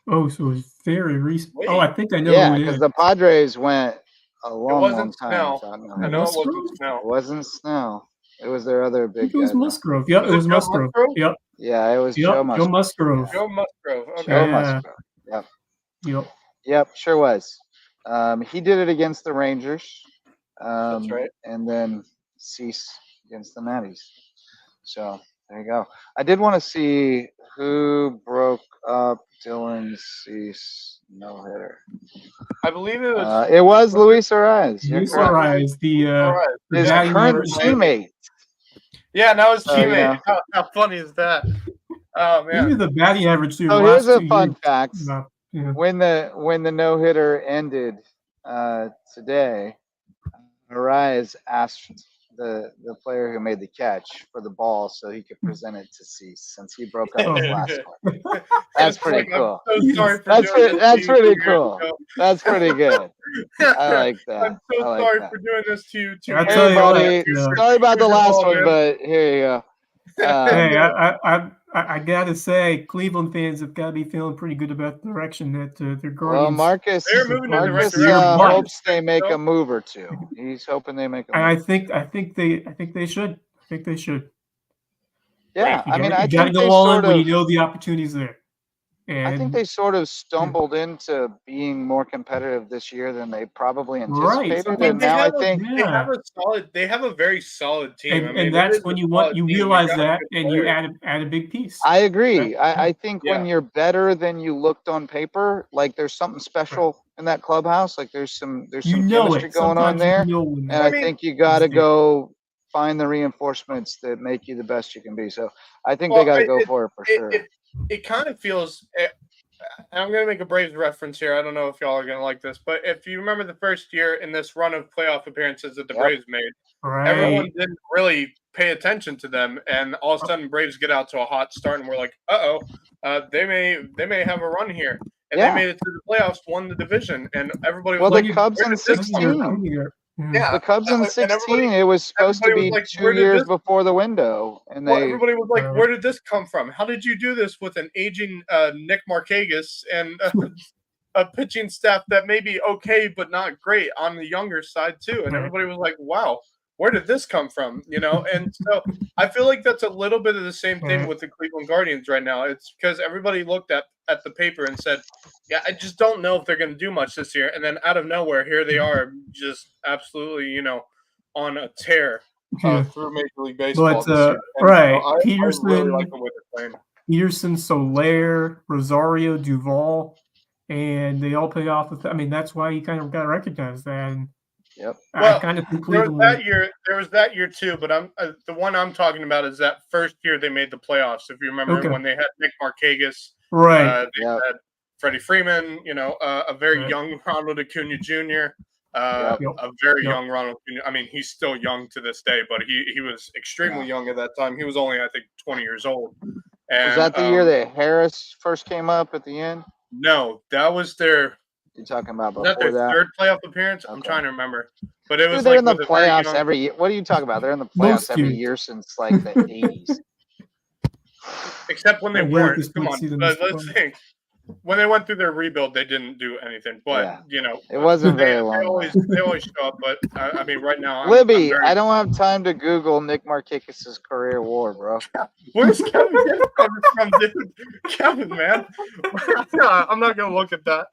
Oh, so it was very recent. Oh, I think I know. Yeah, because the Padres went a long time without no-hitter. I know it wasn't Snell. It wasn't Snell. It was their other big guy. It was Musgrove. Yep, it was Musgrove. Yep. Yeah, it was Joe Musgrove. Joe Musgrove. Okay. Joe Musgrove. Yep. Yep, sure was. He did it against the Rangers. That's right. And then Cease against the Matties. So There you go. I did want to see who broke up Dylan Cease no-hitter. I believe it was. It was Luis Arraiz. You're Luis correct. Arraiz, the His batting current average- teammate. Yeah, now his So, you teammate. How funny is that? Oh man. Maybe the batting average through So the here's last a 2 fun years. fact. Yeah. When the no-hitter ended today, Arraiz asked the player who made the catch for the ball so he could present it to Cease since he broke up his last one. That's It's pretty like, cool. I'm so sorry for That's doing this that's to you pretty 2 years cool. ago. That's pretty good. I like that. I'm so I like sorry that. for doing this to you 2 I'll years tell Hey, you ago. what, buddy. yeah. Sorry about the Here's your last ball, one, man. but here you go. Hey, I gotta say, Cleveland fans have got to be feeling pretty good about the direction that their Well, Guardians. Marcus They're moving in the right Marcus direction. hopes they make a move or two. He's hoping they make a And move. I think they should. I think they should. Yeah, I mean, I you gotta think go they all in sort when of. you know the opportunity's there. And I think they sort of stumbled into being more competitive this year than they probably anticipated, Right. and They now I have think they have a solid. They have a very solid team. I and mean, that's it is when a you solid team. They realize got that good and you players. add a big piece. I agree. I think when Yeah. you're better than you looked on paper, like there's something special in that clubhouse. Like there's some You know chemistry it. going on Sometimes there, you know when and I I mean, think you got to yeah. go find the reinforcements that make you the best you can be. So I think Well, they got to go for it for sure. It kind of feels. I'm going to make a Braves reference here. I don't know if y'all are going to like this, but if you remember the first year in this run of playoff appearances that the Yep. Braves made, Right. everyone didn't really pay attention to them, and all of a sudden Braves get out to a hot start, and we're like, they may have a run here, and Yeah. they made it to the playoffs, won the division, and everybody was Well, like, the Cubs where in did this come 16. from? Yeah. The Cubs in and 16, it was supposed to everybody be was like, 2 where did years this- before the window, and Well, they everybody was like, where did this come from? How did you do this with an aging Nick Markakis and a pitching staff that may be okay but not great on the younger side too? And Right. everybody was like, wow, where did this come from? You know, and so I feel like that's a little bit of the same thing Right. with the Cleveland Guardians right now. It's because everybody looked at the paper and said, yeah, I just don't know if they're going to do much this year. And then out of nowhere, here they are, just absolutely, on a tear through Major League Baseball But, this year. And right, so I Peterson- really like the way they're playing. Peterson, Soler, Rosario, Duvall, and they all pay off with. I mean, that's why you kind of got to recognize that. And Yep. I Well, kind of think There was Cleveland. that year too, but the one I'm talking about is that first year they made the playoffs. If you remember Okay. when they had Nick Markakis, Right. they Yep. had Freddie Freeman, a very Right. young Ronald Acuna Jr., Yep. a very Yep. young Ronald Acuna. I mean, he's still young to this day, but he was extremely young at that time. He was only, I think, 20 years old. And, was that the year that Harris first came up at the end? No, that was their. You're talking about Was that before their that? third playoff appearance? I'm Okay. trying to remember, but it was Dude, they're like in the with a very playoffs young- every year. What are you talking about? They're in the playoffs Most every years. year since like the 80s. Except when they Yeah, weren't. this Come on, season let's was fun. think. When they went through their rebuild, they didn't do anything. But Yeah. It wasn't very long. They always show up. But I mean, right now, I'm Libby, very, I don't have time to Google Nick Markakis' career war, bro. Where's Kevin coming from, dude? Kevin, man. I'm not gonna look at that.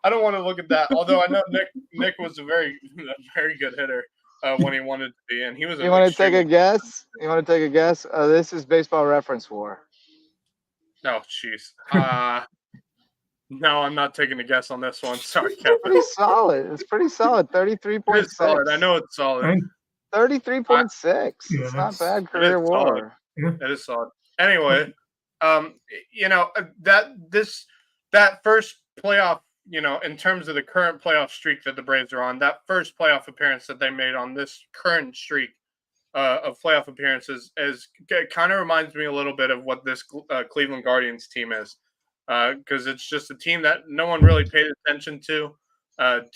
I don't want to look at that. Although I know Nick was a very good hitter when he wanted to be, and he was. You want to take a guess? You want to take a guess? This is Baseball Reference War. No, jeez. No, I'm not taking a guess on this one. Sorry, Kevin. Pretty solid. It's pretty solid. It is 33.6. solid. I know it's solid. And 33.6. Yeah, It's not that's- bad it career is solid. war. It is solid. Anyway, that first playoff, in terms of the current playoff streak that the Braves are on, that first playoff appearance that they made on this current streak of playoff appearances kind of reminds me a little bit of what this Cleveland Guardians team is, because it's just a team that no one really paid attention to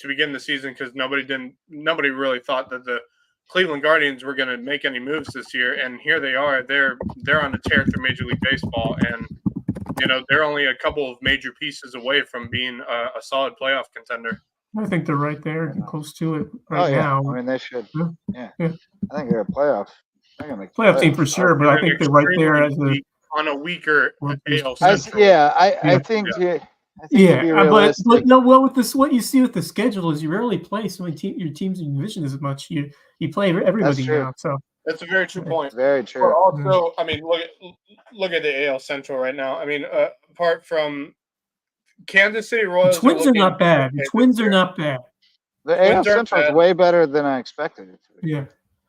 begin the season, because nobody really thought that the Cleveland Guardians were going to make any moves this year, and here they are. They're on a tear through Major League Baseball, and they're only a couple of major pieces away from being a solid playoff contender. I think they're right there, close to it Oh, right yeah. now. I mean, they should. Yeah. Yeah. I think they're a playoff. They're gonna make the Playoff team for sure, but I think they're right there as a. on a weaker AL I Central. I think to be Yeah, realistic. but no. Well, with this, what you see with the schedule is you rarely play so many your teams in division as much. You play everybody true. now, so That's a very true point. Very But true. also, I mean, look at the AL Central right now. I mean, apart from Kansas City The Royals, Twins are not bad. The Twins are not bad. The AL Twins aren't Central is bad. way better than I expected it to be. Yeah.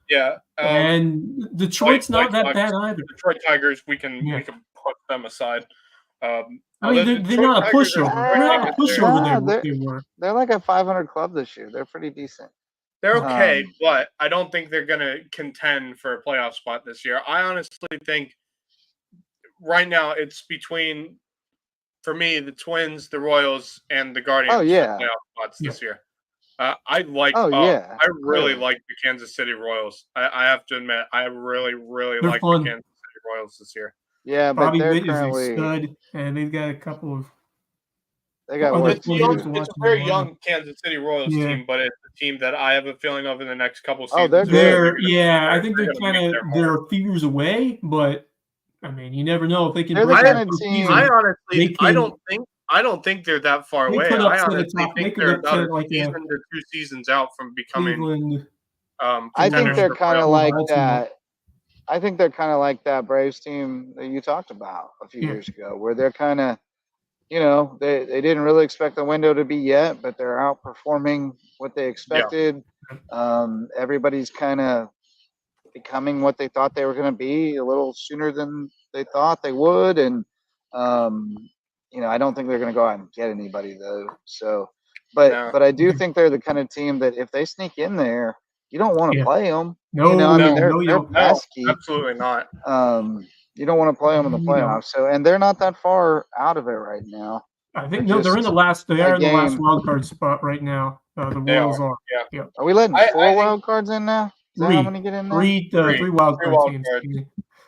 Yeah, And Detroit's not that Bucks, bad either. Detroit Tigers, we can Yeah. put them aside. I although mean, the they're not a Detroit Tigers are pushover. pretty They're not a good there. pushover Nah, there. They were. They're like a 500 club this year. They're pretty decent. They're okay, Um, but I don't think they're going to contend for a playoff spot this year. I honestly think right now it's between, for me, the Twins, the Royals, and the Guardians Oh, yeah. for playoff spots this year. I like. Oh, yeah, I really clearly. like the Kansas City Royals. I have to admit, I really, really They're like fun. the Kansas City Royals this year. Yeah, but Bobby they're Witt is a currently stud, and they've got a couple of. they got Oh, work that's to one do. of It's to a watch very them young Kansas City Royals Yeah. team, but it's a team that I have a feeling of in the next couple Oh, seasons. they're good. I think they're gonna kind make of their mark. they're a few years away, but I mean, you never know if they can. They're the break kind that of team- postseason. I honestly, They I don't think they're that far They away. could I upset a honestly top- they think could they're about upset a like a season to 2 seasons out from becoming Cleveland. I think contenders they're for kind of playoffs. like Baltimore. that. I think they're kind of like that Braves team that you talked about a few Yeah. years ago, where they're kind of, they didn't really expect the window to be yet, but they're outperforming what they expected. Everybody's kind of becoming what they thought they were going to be a little sooner than they thought they would, and I don't think they're going to go out and get anybody though. So, but No. but I do think they're the kind of team that if they sneak in there, you don't want to Yeah. play them. No, I mean, no, they're you don't. pesky. Absolutely not. You don't want to play them in the You don't. playoffs. So, and they're not that far out of it right now. I think They're no, they're in just the last. They a are in the last game. wild card spot right now. The They Royals are. Yeah. Are we letting I four think- wild cards in now? Is that how many get in there? Three wild Three card wild teams, cards.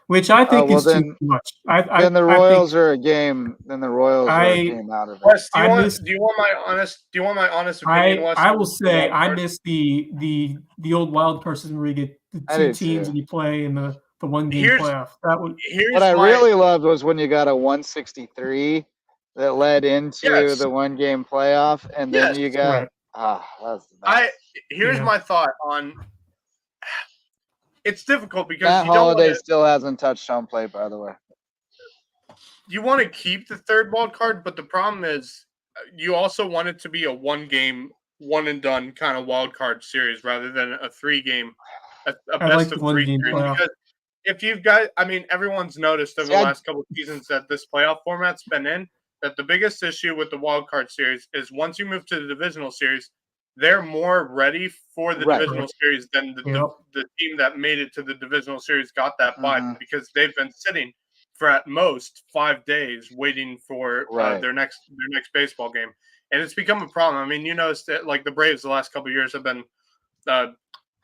which I think well is then- too much. Then the Royals are a game. Then the Royals are a I- game out of it. Wes, do I you want miss- do you want my honest opinion, Wes? I will on the say wild I cards? miss the old wild card system where you get the I two do teams too. and you play in the one game Here's- playoff. That would Here's What I my- really loved was when you got a 163 that led into Yes. the one game playoff, and then Yes. you got Right. that's the best. Here's Yeah. my thought on. It's difficult because Matt you don't Holiday wanna, still hasn't touched home plate, by the way. you want to keep the third wild card, but the problem is you also want it to be a one game, one and done kind of wild card series rather than a 3-game, a I best like of the 3 one-game series. playoff. Because if you've got, I mean, everyone's noticed over See, the I- last couple of seasons that this playoff format's been in, that the biggest issue with the wild card series is once you move to the divisional series, they're more ready for the Right. divisional series than the team that made it to the divisional series got that bye Mhm. because they've been sitting for at most 5 days waiting for Right. their next baseball game, and it's become a problem. I mean, you notice that like the Braves the last couple of years have been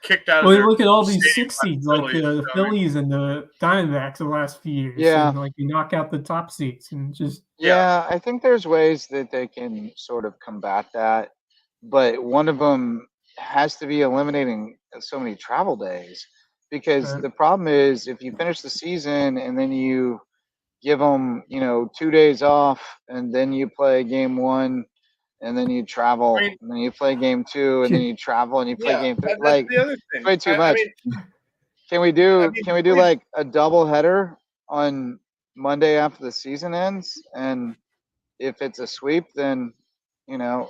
kicked out. Well, of you their look at all these stadium 6 by seeds, like the so, I mean, Phillies and the Diamondbacks the last few years. Yeah. And, like you knock out the top seeds and just Yeah, I think there's ways that they can sort of combat that, but one of them has to be eliminating so many travel days, because Right. the problem is if you finish the season and then you give them, 2 days off, and then you play game 1, and then you travel, I mean- and then you play game 2, and then you travel, and you play game 3. that's Like, the other thing. way too I much. mean, can we do I mean, please. like a double header on Monday after the season ends? And if it's a sweep, then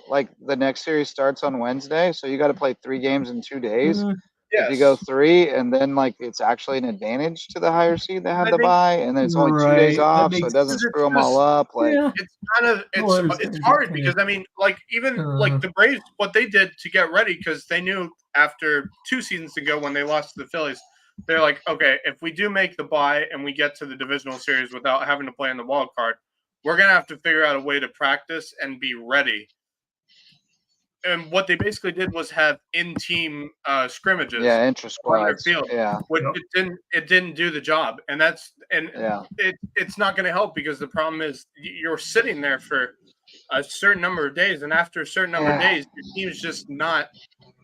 like the next series starts on Wednesday, so you got to play 3 games in 2 days. If you go yes. 3, and then like it's actually an advantage to the higher seed that had I the think- bye, and then it's only 2 days Right, that off, so makes- it doesn't It's screw them all up. Like, yeah. It's kind of Well, I it's understand hard that, because I mean, like even Uh. like the Braves, what they did to get ready because they knew after 2 seasons ago when they lost to the Phillies, they're like, okay, if we do make the bye and we get to the divisional series without having to play in the wild card, we're gonna have to figure out a way to practice and be ready. And what they basically did was have in-team scrimmages. yeah, intra on their squads. field. Yeah, Which it didn't do the job, and yeah. it's not going to help because the problem is you're sitting there for a certain number of days, and after a certain number of Yeah. days, your team's just not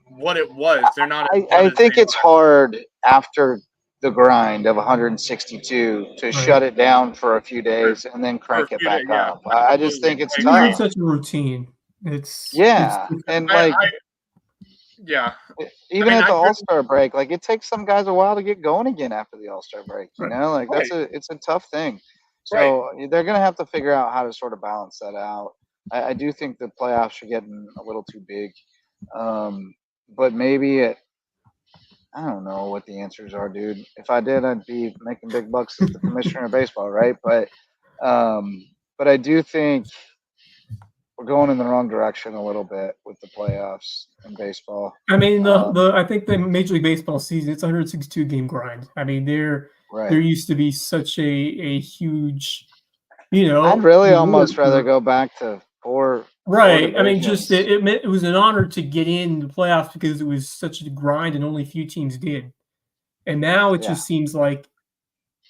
what it was. They're not. as good I as think they it's are. hard after the grind of 162 to shut it down for a few days and then crank For a it few back days, yeah, up. I just absolutely. think it's I You're in tough. such a routine. It's Yeah, it's- and I- like I- Yeah. Even at the I agree. All-Star break, like it takes some guys a while to get going again after the All-Star break. You Right. know, like Right. it's a tough thing. So they're gonna have to figure out how to sort of balance that out. I do think the playoffs are getting a little too big, but maybe I don't know what the answers are, dude. If I did, I'd be making big bucks as the commissioner of baseball, right? But I do think we're going in the wrong direction a little bit with the playoffs in baseball. I mean, I think the Major League Baseball season, it's a 162 game grind. I mean, there used to be such a huge, I'd really almost reward rather for- go back to four. Right. four I mean, just divisions. it was an honor to get in the playoffs because it was such a grind and only a few teams did. And now it just seems like,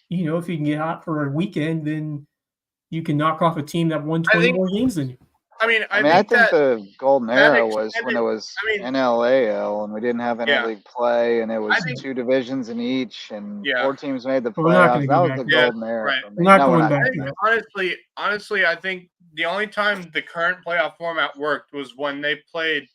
if you can get hot for a weekend, then you can knock off a team that won 20 more games than you. I mean, I think the golden era was when it was extended- NLAL and we didn't have interleague play and it was think- two divisions in each and Yeah. 4 teams made the We're not playoffs. gonna That go was back the to golden era right. for me. We're not No, going not back doing to that. that. Honestly, I think the only time the current playoff format worked was when they played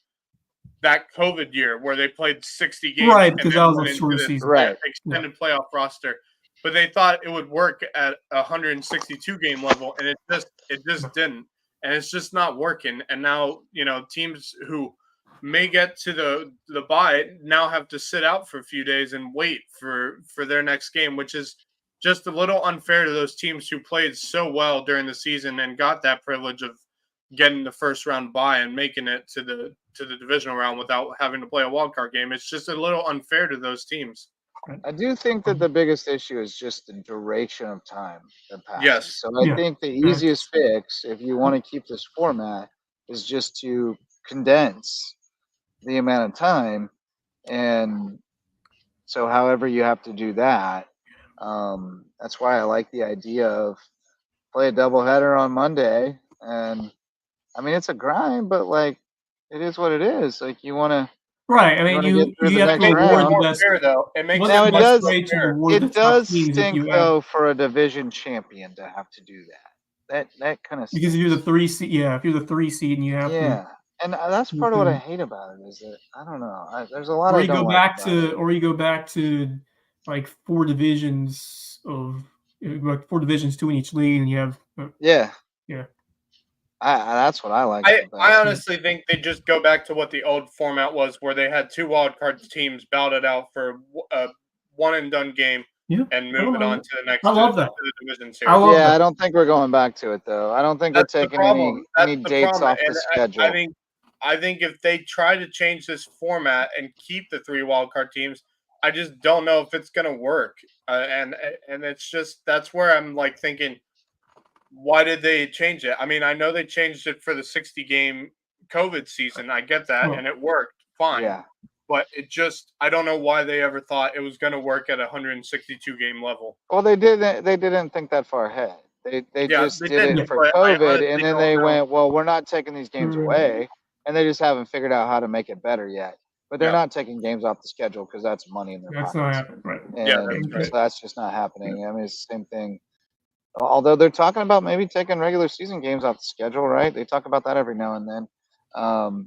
that COVID year where they played 60 games. Right, and because then that was went a into short this season. Right. extended playoff roster. But they thought it would work at 162 game level, and it just didn't. And it's just not working. And now, teams who may get to the bye now have to sit out for a few days and wait for their next game, which is just a little unfair to those teams who played so well during the season and got that privilege of getting the first round bye and making it to the divisional round without having to play a wild card game. It's just a little unfair to those teams. I do think that the biggest issue is just the duration of time that passes. Yes. So I think the easiest fix, if you want to keep this format, is just to condense the amount of time. And so however you have to do that, that's why I like the idea of play a doubleheader on Monday. And I mean, it's a grind, but like it is what it is. Like you want to. Right. I mean, you have to reward the best. Fair, though. It makes Now it it does. way to reward the It top does teams if stink you have, though for a division champion to have to do that. That kind of because if you're the 3 seed, if you're the 3 seed and you have to. And that's part of what I hate about it is that I don't know. There's a lot Or I you don't go like back about to, it. or you go back to like 4 divisions of, like 4 divisions, 2 in each league, and you have. Yeah. Yeah. That's what I like. I honestly think they just go back to what the old format was, where they had 2 wildcard teams battle it out for a one and done game and move it on to the next. I love that. To the division series. I don't think we're going back to it though. I don't think we're taking any dates off the schedule. I think if they try to change this format and keep the 3 wildcard teams, I just don't know if it's going to work. And it's just that's where I'm like thinking, why did they change it? I mean, I know they changed it for the 60-game COVID season. I get that, and it worked fine. Yeah. But I don't know why they ever thought it was going to work at a 162-game level. Well, they didn't think that far ahead. They just did it for COVID, and then they went, well, we're not taking these games away, and they just haven't figured out how to make it better yet. But they're not taking games off the schedule because that's money in their pockets. That's not happening, right? And so that's just not happening. I mean, it's the same thing. Although they're talking about maybe taking regular season games off the schedule, right? They talk about that every now and then.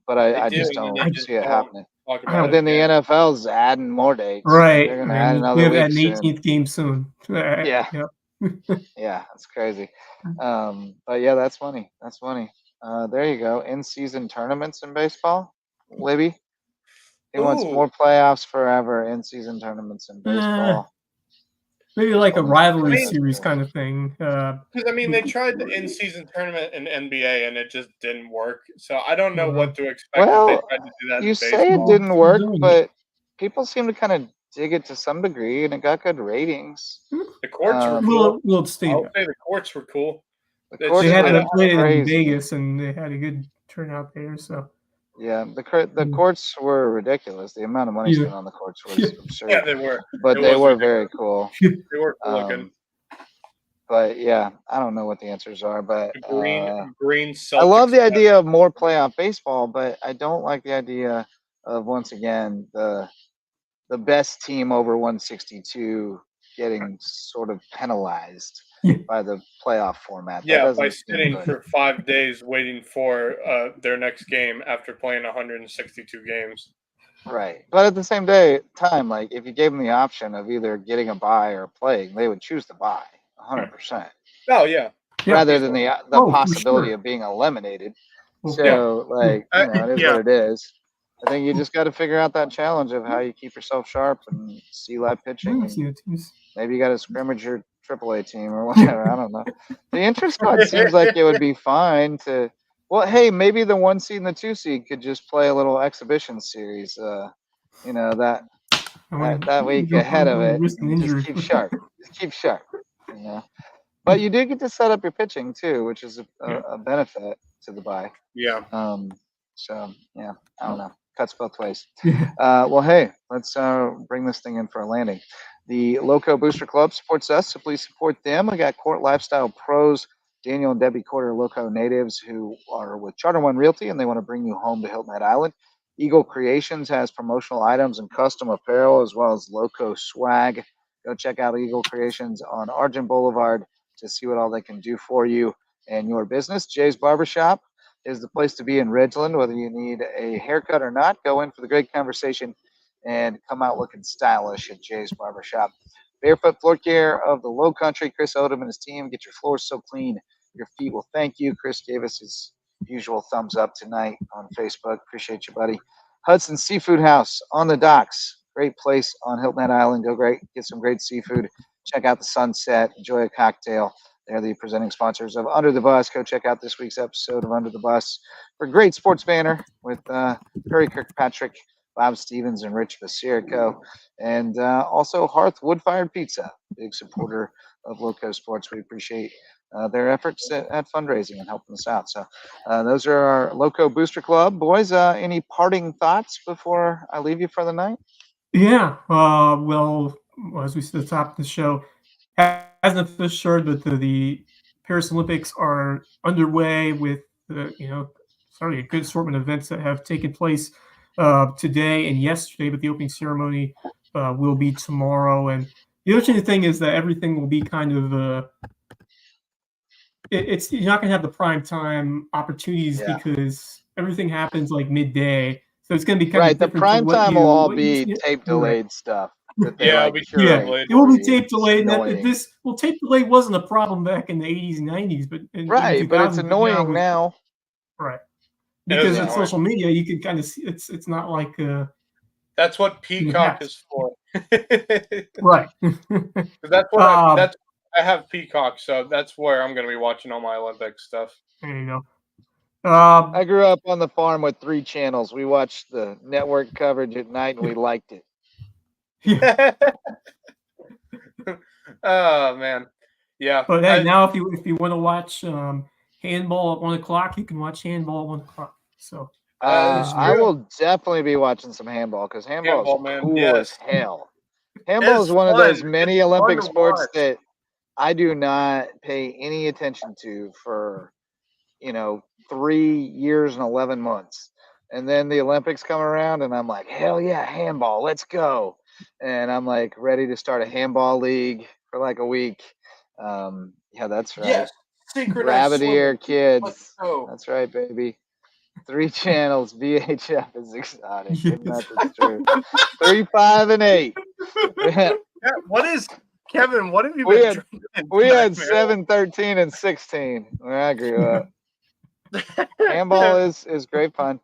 But I just don't see it happening. But then the NFL's adding more dates. Right. They're going to add another we have week an soon. 18th game soon. Yeah. Yeah, that's crazy. But yeah, that's funny. That's funny. There you go. In-season tournaments in baseball. Libby, he wants more playoffs forever. In-season tournaments in baseball. Maybe like a rivalry series kind of thing. Because I mean, they tried the in-season tournament in NBA and it just didn't work. So I don't know what to expect. Well, if they tried to do that you in say baseball. it didn't work, but people seem to kind of dig it to some degree, and it got good ratings. The courts were cool. We'll stay. I'll say the courts were cool. The courts they had were to play it in crazy. Vegas, and they had a good turnout there. So. Yeah, the courts were ridiculous. The amount of money spent on the courts was absurd. Yeah, they were. But they were very cool. They were cool looking. But yeah, I don't know what the answers are. But green I love the idea of more playoff baseball, but I don't like the idea of once again the best team over 162 getting sort of penalized by the playoff format. By sitting for 5 days waiting for their next game after playing 162 games. Right. But at the same time, like if you gave them the option of either getting a bye or playing, they would choose the bye 100%. Oh yeah. Rather than the for possibility sure. of being eliminated. Well, So like, it is yeah. what it is. I think you just got to figure out that challenge of how you keep yourself sharp and see live pitching. And maybe you got to scrimmage your AAA team or whatever. I don't know. The intra squad seems like it would be fine to. Well, hey, maybe the 1 seed and the 2 seed could just play a little exhibition series. That week ahead of it. Just keep sharp. Just keep sharp. But you do get to set up your pitching too, which is a benefit to the bye. Yeah. So yeah, I don't know. Cuts both ways. Yeah. Well, hey, let's bring this thing in for a landing. The Lowco Booster Club supports us, so please support them. We got Court Lifestyle Pros, Daniel and Debbie Court are Lowco natives who are with Charter One Realty, and they want to bring you home to Hilton Head Island. Eagle Creations has promotional items and custom apparel, as well as Lowco swag. Go check out Eagle Creations on Argent Boulevard to see what all they can do for you and your business. Jay's Barbershop is the place to be in Ridgeland. Whether you need a haircut or not, go in for the great conversation and come out looking stylish at Jay's Barbershop. Barefoot Floor Care of the Low Country, Chris Odom and his team. Get your floors so clean, your feet will thank you. Chris gave us his usual thumbs up tonight on Facebook. Appreciate you, buddy. Hudson Seafood House on the docks. Great place on Hilton Head Island. Get some great seafood. Check out the sunset. Enjoy a cocktail. They're the presenting sponsors of Under the Bus. Go check out this week's episode of Under the Bus for a great sports banner with Perry Kirkpatrick, Bob Stevens, and Rich Basirico. And also Hearth Wood-Fired Pizza, big supporter of Lowco Sports. We appreciate their efforts at fundraising and helping us out. So those are our Lowco Booster Club. Boys, any parting thoughts before I leave you for the night? Yeah. Well, as we said at the top of the show, hasn't officially started, but the Paris Olympics are underway with a good assortment of events that have taken place today and yesterday, but the opening ceremony will be tomorrow. And the interesting thing is that everything will be kind of you're not going to have the prime time opportunities because everything happens like midday. So it's going to be kind of the prime time will all be tape delayed stuff. It will be tape delayed. This tape delay wasn't a problem back in the 80s and 90s, but but it's annoying now. Right, because it's social media, you can kind of see it's not like that's what Peacock is for. Right. That's what I have Peacock, so that's where I'm going to be watching all my Olympic stuff. There you go. I grew up on the farm with 3 channels. We watched the network coverage at night, and we liked it. Yeah. Oh man, yeah. But hey, now if you want to watch handball at 1 o'clock, you can watch handball at 1 o'clock. So I will definitely be watching some handball because handball is cool as hell. Handball is one of those many Olympic sports that I do not pay any attention to for 3 years and 11 months. And then the Olympics come around and I'm like, hell yeah, handball, let's go. And I'm like ready to start a handball league for like a week. Yeah, that's right. Yes. Rabbit ear kids. That's right, baby. 3 channels. VHF is exotic. Isn't that the truth? 3, 5, and 8. What is Kevin? What have you been drinking? We had 7, 13, and 16 when I grew up. Handball is great fun.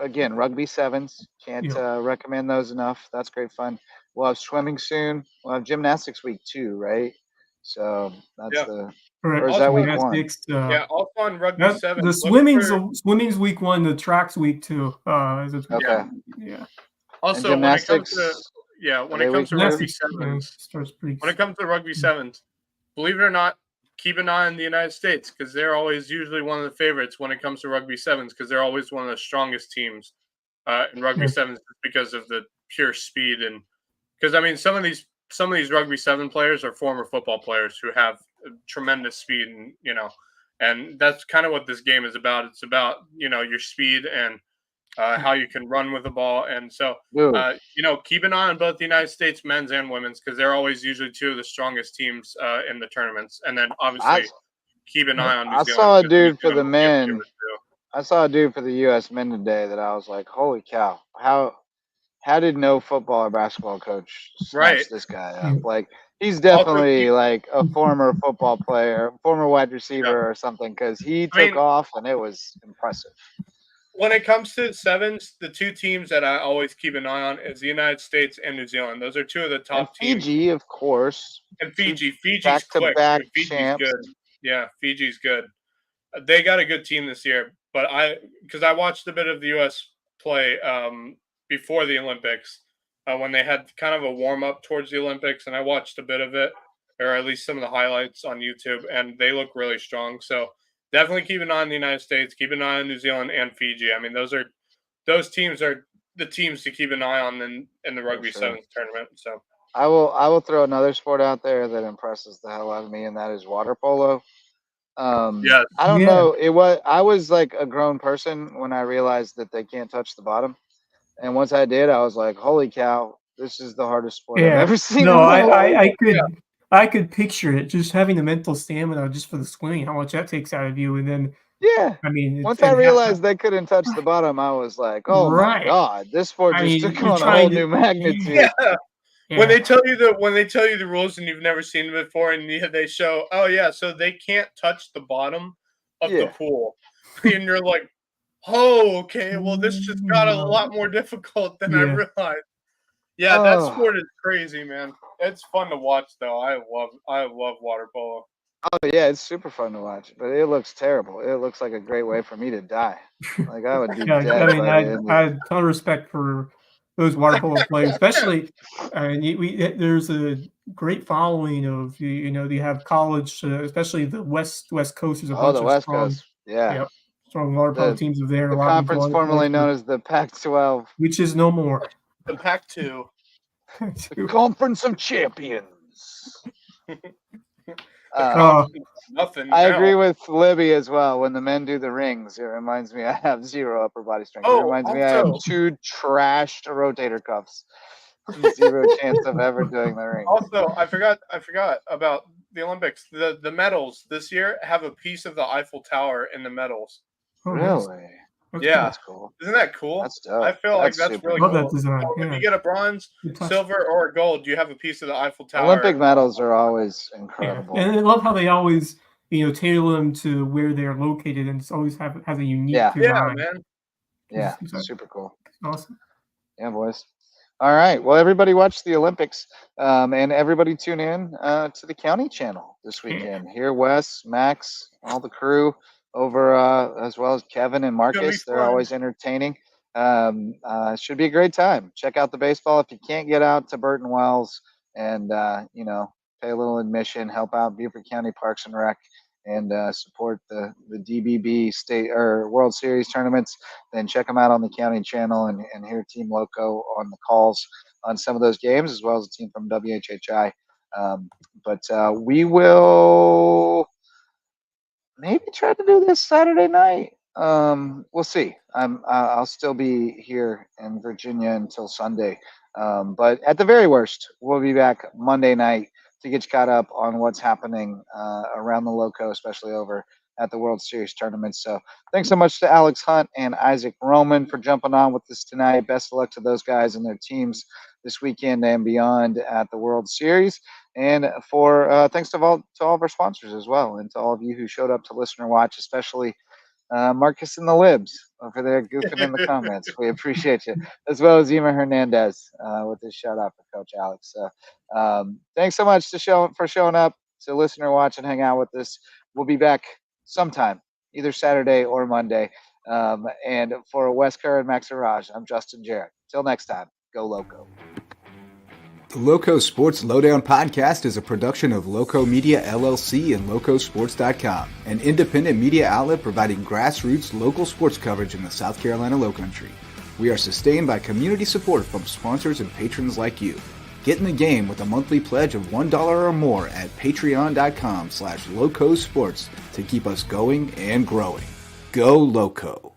Again, rugby sevens. Can't recommend those enough. That's great fun. We'll have swimming soon. We'll have gymnastics week 2, right? So that's or is that week 1? Also on rugby 7. The swimming's week 1. The track's week 2. Okay. Yeah. Also, when it comes to rugby sevens, when it comes to rugby sevens, believe it or not, keep an eye on the United States because they're always usually one of the favorites when it comes to rugby sevens because they're always one of the strongest teams in rugby sevens because of the pure speed and because I mean some of these rugby 7 players are former football players who have tremendous speed and that's kind of what this game is about. It's about your speed and how you can run with the ball. And so, keep an eye on both the United States men's and women's because they're always usually 2 of the strongest teams in the tournaments. And then obviously keep an eye on New Zealand. I saw a dude for the men. I saw a dude for the U.S. men today that I was like, holy cow, how did no football or basketball coach Right. snatch this guy up? Yeah. Like, he's Also, definitely like a former football player, former wide receiver or something, because he took mean- off and it was impressive. when it comes to sevens, the two teams that I always keep an eye on is the United States and New Zealand. Those are two of the And top teams. Fiji, of course. And Fiji. Fiji's quick. Back-to-back Fiji's champs. good. Yeah, Fiji's good. They got a good team this year. But because I watched a bit of the U.S. play before the Olympics when they had kind of a warm-up towards the Olympics, and I watched a bit of it, or at least some of the highlights on YouTube, and they look really strong. So definitely keep an eye on the United States, keep an eye on New Zealand and Fiji. I mean, those teams are the teams to keep an eye on in the Rugby Sevens tournament. So I will throw another sport out there that impresses the hell out of me, and that is water polo. Yes. I don't Yeah. know. I was like a grown person when I realized that they can't touch the bottom, and once I did, I was like, "Holy cow! This is the hardest sport I've Yeah. ever seen." No, in my life. I could picture it, just having the mental stamina just for the swimming, how much that takes out of you, and then Yeah. I mean, Once I realized they couldn't touch the bottom, I was like, "Oh my Right. god, this sport I just mean, took you're on a trying whole to- new magnitude." Yeah. Yeah. When they tell you the rules and you've never seen it before, and they show, oh yeah, so they can't touch the bottom of the Yeah. pool, and you're like, oh okay, well this just got a lot more difficult than I Yeah. realized. Yeah, that Oh. sport is crazy, man. It's fun to watch though. I love water polo. Oh yeah, it's super fun to watch, but it looks terrible. It looks like a great way for me to die. Like I would be Yeah, dead. I mean, by the end I of had a ton of respect for those water polo players, especially. There's a great following of you have college, especially the West Coast. There's a bunch the of West strong, Coast. Yeah. strong water polo The- teams over there. The a lot of them conference go on to play formerly for- known as the Pac-12, which is no more. The Pac-2. the Conference of Champions. Oh, Nothing. I now. agree with Libby as well. When the men do the rings, it reminds me I have zero upper body strength. It Oh, reminds me I have also- 2 trashed rotator cuffs. Zero chance of ever doing the ring. Also, I forgot about the Olympics. The medals this year have a piece of the Eiffel Tower in the medals. oh, nice. Really? That's Yeah. That's cool. Isn't that cool? That's dope. I feel like that's super really Love cool. that design. So if Yeah. you get a bronze, Good touch. silver, or a gold, you have a piece of the Eiffel Tower. Olympic medals are always Yeah. incredible. And I love how they always tailor them to where they're located, and it's always has a unique Yeah. Yeah, design. man. Yeah, Exactly. super cool. Awesome. Yeah, boys. All right. Well, everybody watch the Olympics, and everybody tune in to the county channel this weekend. Here, Wes, Max, all the crew over, as well as Kevin and gonna be Marcus. They're fun. always entertaining. Should be a great time. Check out the baseball if you can't get out to Burton Wells, and pay a little admission, help out Beaufort County Parks and Rec, and support the DBB state or World Series tournaments. Then check them out on the county channel and hear Team Lowco on the calls on some of those games, as well as a team from WHHI. But we will maybe try to do this Saturday night. We'll see. I'll still be here in Virginia until Sunday. But at the very worst, we'll be back Monday night to get you caught up on what's happening around the Lowco, especially over at the World Series tournament. So thanks so much to Alex Hunt and Isaac Roman for jumping on with us tonight. Best of luck to those guys and their teams this weekend and beyond at the World Series. And for thanks to all of our sponsors as well, and to all of you who showed up to listen or watch, especially Marcus and the Libs over there goofing in the comments. We appreciate you, as well as Ema Hernandez with his shout out for Coach Alex. So thanks so much for showing up to listen or watch and hang out with us. We'll be back sometime, either Saturday or Monday. And for Wes Kerr and Max Arraj, I'm Justin Jarrett. Till next time, go Lowco. The Lowco Sports Lowdown podcast is a production of Lowco Media LLC and LowcoSports.com, an independent media outlet providing grassroots local sports coverage in the South Carolina Lowcountry. We are sustained by community support from sponsors and patrons like you. Get in the game with a monthly pledge of $1 or more at patreon.com/LowcoSports to keep us going and growing. Go Lowco.